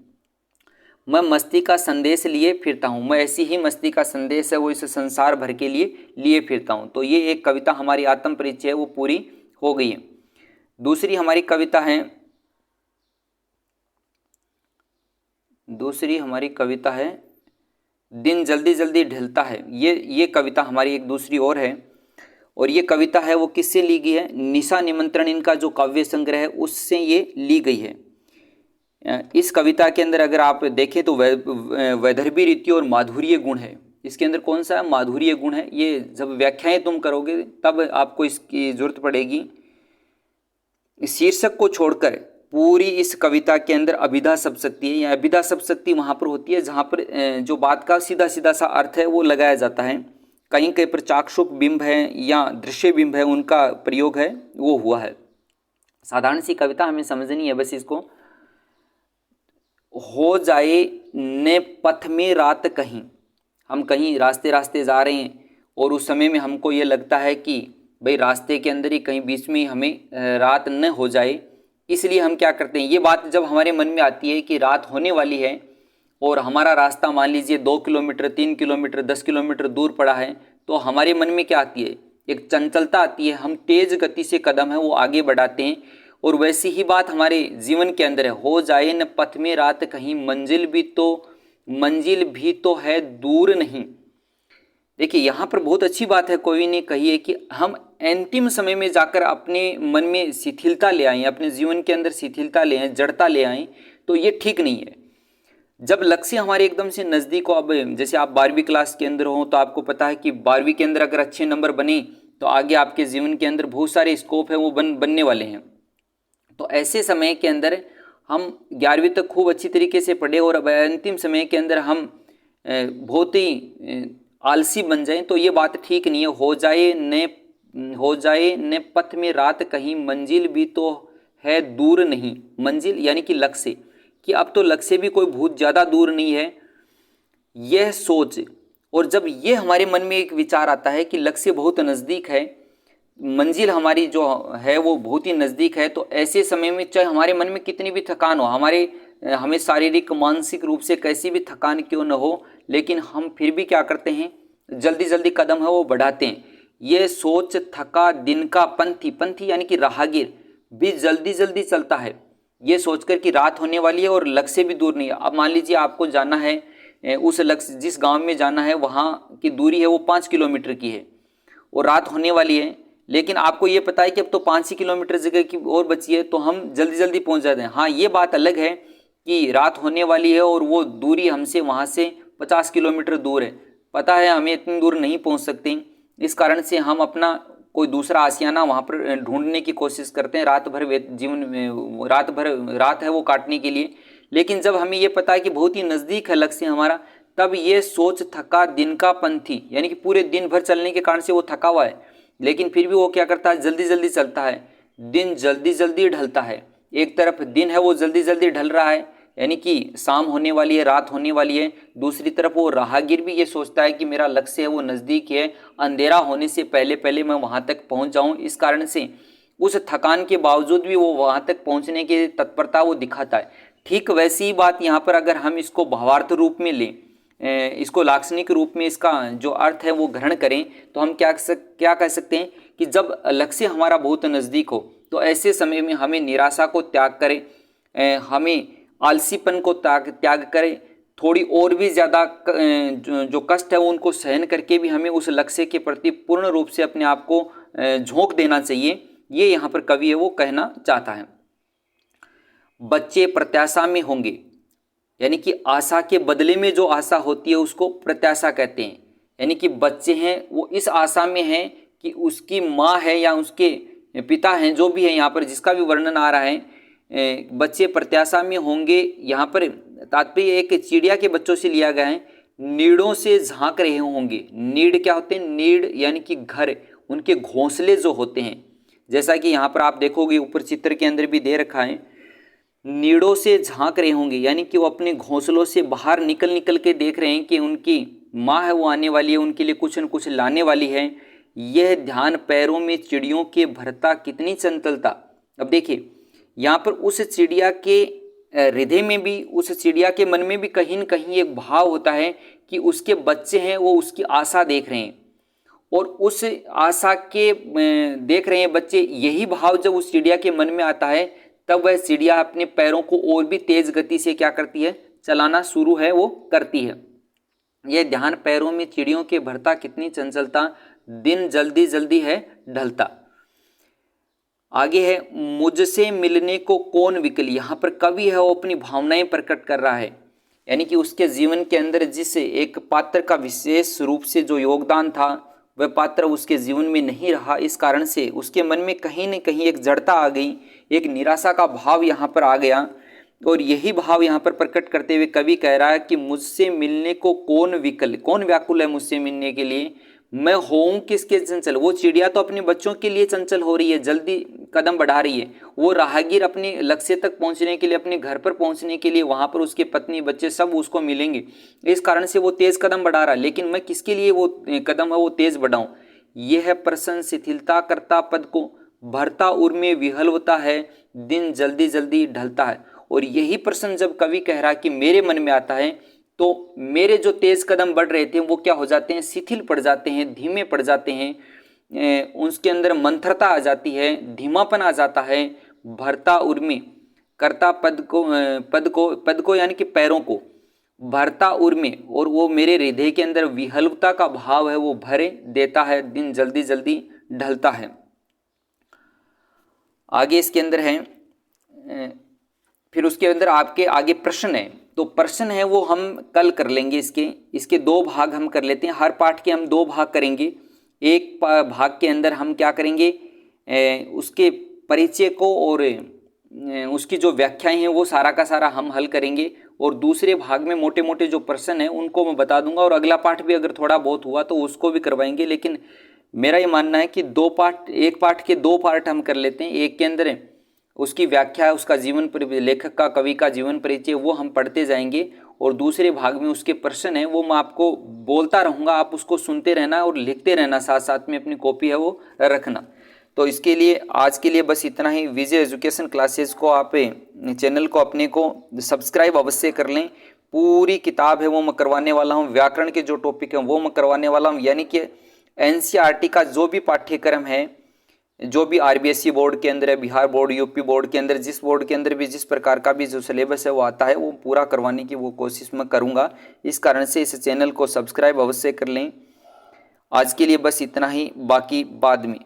मैं मस्ती का संदेश लिए फिरता हूँ, मैं ऐसी ही मस्ती का संदेश है वो इस संसार भर के लिए फिरता हूँ। तो ये एक कविता हमारी आत्म परिचय वो पूरी हो गई है। दूसरी हमारी कविता है दिन जल्दी जल्दी ढलता है। ये कविता हमारी एक दूसरी और है, और ये कविता है वो किससे ली गई है? निशा निमंत्रण इनका जो काव्य संग्रह है उससे ये ली गई है। इस कविता के अंदर अगर आप देखें तो वैदर्भी रीति और माधुर्य गुण है। इसके अंदर कौन सा माधुर्य गुण है? ये जब व्याख्याएं तुम करोगे तब आपको इसकी जरूरत पड़ेगी। शीर्षक को छोड़कर पूरी इस कविता के अंदर अभिधा सप्तशती है। या अभिधा सप्तशती वहाँ पर होती है जहाँ पर जो बात का सीधा सीधा सा अर्थ है वो लगाया जाता है। कहीं कहीं पर चाक्षुष बिंब है या दृश्य बिंब है, उनका प्रयोग है वो हुआ है। साधारण सी कविता हमें समझनी है बस इसको। हो जाए ने पथ में रात कहीं, हम कहीं रास्ते रास्ते जा रहे हैं और उस समय में हमको ये लगता है कि भाई रास्ते के अंदर ही कहीं बीच में हमें रात न हो जाए, इसलिए हम क्या करते हैं, ये बात जब हमारे मन में आती है कि रात होने वाली है और हमारा रास्ता मान लीजिए 2 किलोमीटर 3 किलोमीटर 10 किलोमीटर दूर पड़ा है, तो हमारे मन में क्या आती है? एक चंचलता आती है। हम तेज गति से कदम है वो आगे बढ़ाते हैं। और वैसी ही बात हमारे जीवन के अंदर है। हो जाए न पथ में रात कहीं, मंजिल भी तो है दूर नहीं। देखिए यहाँ पर बहुत अच्छी बात है कवि ने कही है कि हम अंतिम समय में जाकर अपने मन में शिथिलता ले आएं, अपने जीवन के अंदर शिथिलता ले आएं, जड़ता ले आएं, तो ये ठीक नहीं है। जब लक्ष्य हमारे एकदम से नज़दीक हो, अब जैसे आप 12वीं क्लास के अंदर हो तो आपको पता है कि 12वीं के अंदर अगर अच्छे नंबर बने तो आगे आपके जीवन के अंदर बहुत सारे स्कोप है वो बनने वाले हैं। तो ऐसे समय के अंदर हम 11वीं तक खूब अच्छी तरीके से पढ़े और अब अंतिम समय के अंदर हम बहुत ही आलसी बन जाएं, तो ये बात ठीक नहीं है। हो जाए न पथ में रात कहीं, मंजिल भी तो है दूर नहीं। मंजिल यानी कि लक्ष्य, कि अब तो लक्ष्य भी कोई बहुत ज़्यादा दूर नहीं है, यह सोच। और जब ये हमारे मन में एक विचार आता है कि लक्ष्य बहुत नज़दीक है, मंजिल हमारी जो है वो बहुत ही नज़दीक है, तो ऐसे समय में चाहे हमारे मन में कितनी भी थकान हो, हमें शारीरिक मानसिक रूप से कैसी भी थकान क्यों न हो, लेकिन हम फिर भी क्या करते हैं, जल्दी जल्दी कदम है वो बढ़ाते हैं। ये सोच थका दिन का पंथी, पंथी यानी कि राहगीर भी जल्दी जल्दी चलता है, ये सोचकर कि रात होने वाली है और लक्ष्य भी दूर नहीं है। अब मान लीजिए आपको जाना है, उस लक्ष्य जिस गांव में जाना है वहाँ की दूरी है वो 5 किलोमीटर की है और रात होने वाली है, लेकिन आपको ये पता है कि अब तो 5 ही किलोमीटर जगह की और बची है, तो हम जल्दी जल्दी पहुँच जाते हैं। हाँ, ये बात अलग है कि रात होने वाली है और वो दूरी हमसे वहाँ से 50 किलोमीटर दूर है, पता है हमें इतनी दूर नहीं पहुँच सकते, इस कारण से हम अपना कोई दूसरा आशियाना वहाँ पर ढूंढने की कोशिश करते हैं रात भर रात है वो काटने के लिए। लेकिन जब हमें ये पता है कि बहुत ही नज़दीक है लक्ष्य हमारा, तब ये सोच थका दिन का पंथी, यानी कि पूरे दिन भर चलने के कारण से वो थका हुआ है, लेकिन फिर भी वो क्या करता है, जल्दी जल्दी चलता है। दिन जल्दी जल्दी ढलता है, एक तरफ दिन है वो जल्दी जल्दी ढल रहा है, यानी कि शाम होने वाली है, रात होने वाली है। दूसरी तरफ वो राहगीर भी ये सोचता है कि मेरा लक्ष्य है वो नज़दीक है, अंधेरा होने से पहले पहले मैं वहाँ तक पहुँच जाऊँ। इस कारण से उस थकान के बावजूद भी वो वहाँ तक पहुँचने की तत्परता वो दिखाता है। ठीक वैसी ही बात यहाँ पर अगर हम इसको भावार्थ रूप में लें, इसको लाक्षणिक रूप में इसका जो अर्थ है वो ग्रहण करें, तो हम क्या कह सकते हैं कि जब लक्ष्य हमारा बहुत नज़दीक हो तो ऐसे समय में हमें निराशा को त्याग करें, हमें आलसीपन को त्याग करें, थोड़ी और भी ज़्यादा जो कष्ट है उनको सहन करके भी हमें उस लक्ष्य के प्रति पूर्ण रूप से अपने आप को झोंक देना चाहिए। ये यहाँ पर कवि है वो कहना चाहता है। बच्चे प्रत्याशा में होंगे, यानी कि आशा के बदले में जो आशा होती है उसको प्रत्याशा कहते हैं। यानी कि बच्चे हैं वो इस आशा में हैं कि उसकी माँ है या उसके पिता हैं, जो भी है यहाँ पर जिसका भी वर्णन आ रहा है, बच्चे प्रत्याशा में होंगे। यहाँ पर तात्पर्य एक चिड़िया के बच्चों से लिया गया है। नीड़ों से झांक रहे होंगे। नीड़ क्या होते हैं, नीड़ यानी कि घर, उनके घोंसले जो होते हैं, जैसा कि यहाँ पर आप देखोगे ऊपर चित्र के अंदर भी दे रखा है, नीड़ों से झांक रहे होंगे, यानी कि वो अपने घोंसलों से बाहर निकल के देख रहे हैं कि उनकी माँ है वो आने वाली है, उनके लिए कुछ न कुछ लाने वाली है। यह ध्यान पैरों में चिड़ियों के भरता कितनी चंचलता। अब देखिए यहाँ पर उस चिड़िया के हृदय में भी, उस चिड़िया के मन में भी कहीं न कहीं एक भाव होता है कि उसके बच्चे हैं वो उसकी आशा देख रहे हैं, और उस आशा के देख रहे हैं बच्चे। यही भाव जब उस चिड़िया के मन में आता है तब वह चिड़िया अपने पैरों को और भी तेज गति से क्या करती है, चलाना शुरू है वो करती है। यह ध्यान पैरों में चिड़ियों के भरता कितनी चंचलता, दिन जल्दी जल्दी है ढलता। आगे है, मुझसे मिलने को कौन विकल। यहाँ पर कवि है वो अपनी भावनाएं प्रकट कर रहा है, यानी कि उसके जीवन के अंदर जिस एक पात्र का विशेष रूप से जो योगदान था वह पात्र उसके जीवन में नहीं रहा। इस कारण से उसके मन में कहीं न कहीं एक जड़ता आ गई, एक निराशा का भाव यहाँ पर आ गया। और यही भाव यहाँ पर प्रकट करते हुए कवि कह रहा है कि मुझसे मिलने को कौन विकल, कौन व्याकुल है मुझसे मिलने के लिए, मैं होऊं किसके चंचल। वो चिड़िया तो अपने बच्चों के लिए चंचल हो रही है, जल्दी कदम बढ़ा रही है। वो राहगीर अपने लक्ष्य तक पहुंचने के लिए, अपने घर पर पहुंचने के लिए, वहां पर उसके पत्नी बच्चे सब उसको मिलेंगे, इस कारण से वो तेज कदम बढ़ा रहा है। लेकिन मैं किसके लिए वो कदम है वो तेज बढ़ाऊं। यह प्रसन्न शिथिलता करता पद को, भरता उर में विहलवता है, दिन जल्दी जल्दी ढलता है। और यही प्रश्न जब कवि कह रहा कि मेरे मन में आता है, तो मेरे जो तेज कदम बढ़ रहे थे वो क्या हो जाते हैं, शिथिल पड़ जाते हैं, धीमे पड़ जाते हैं, उसके अंदर मंथरता आ जाती है, धीमापन आ जाता है। भरता उर्मी करता पद को यानी कि पैरों को, भरता उर्मे, और वो मेरे हृदय के अंदर विहल्वता का भाव है वो भरे देता है, दिन जल्दी जल्दी ढलता है। आगे इसके अंदर है, फिर उसके अंदर आपके आगे प्रश्न है, तो प्रश्न है वो हम कल कर लेंगे। इसके दो भाग हम कर लेते हैं। हर पाठ के हम दो भाग करेंगे। एक भाग के अंदर हम क्या करेंगे, उसके परिचय को और उसकी जो व्याख्याएं हैं वो सारा का सारा हम हल करेंगे, और दूसरे भाग में मोटे मोटे जो प्रश्न हैं उनको मैं बता दूंगा, और अगला पाठ भी अगर थोड़ा बहुत हुआ तो उसको भी करवाएंगे। लेकिन मेरा ये मानना है कि दो पाठ, एक पाठ के दो पार्ट हम कर लेते हैं। एक के अंदर उसकी व्याख्या, उसका जीवन, लेखक का, कवि का जीवन परिचय वो हम पढ़ते जाएंगे, और दूसरे भाग में उसके प्रश्न हैं वो मैं आपको बोलता रहूँगा, आप उसको सुनते रहना और लिखते रहना, साथ साथ में अपनी कॉपी है वो रखना। तो इसके लिए आज के लिए बस इतना ही। विजय एजुकेशन क्लासेस को आप चैनल को अपने को सब्सक्राइब अवश्य कर लें। पूरी किताब है वो मैं करवाने वाला हूँ। व्याकरण के जो टॉपिक हैं वो मैं करवाने वाला हूँ, यानी कि एनसीईआरटी का जो भी पाठ्यक्रम है, जो भी आरबीएसई बोर्ड के अंदर है, बिहार बोर्ड, यूपी बोर्ड के अंदर, जिस बोर्ड के अंदर भी जिस प्रकार का भी जो सिलेबस है वो आता है वो पूरा करवाने की वो कोशिश मैं करूँगा। इस कारण से इस चैनल को सब्सक्राइब अवश्य कर लें। आज के लिए बस इतना ही, बाकी बाद में।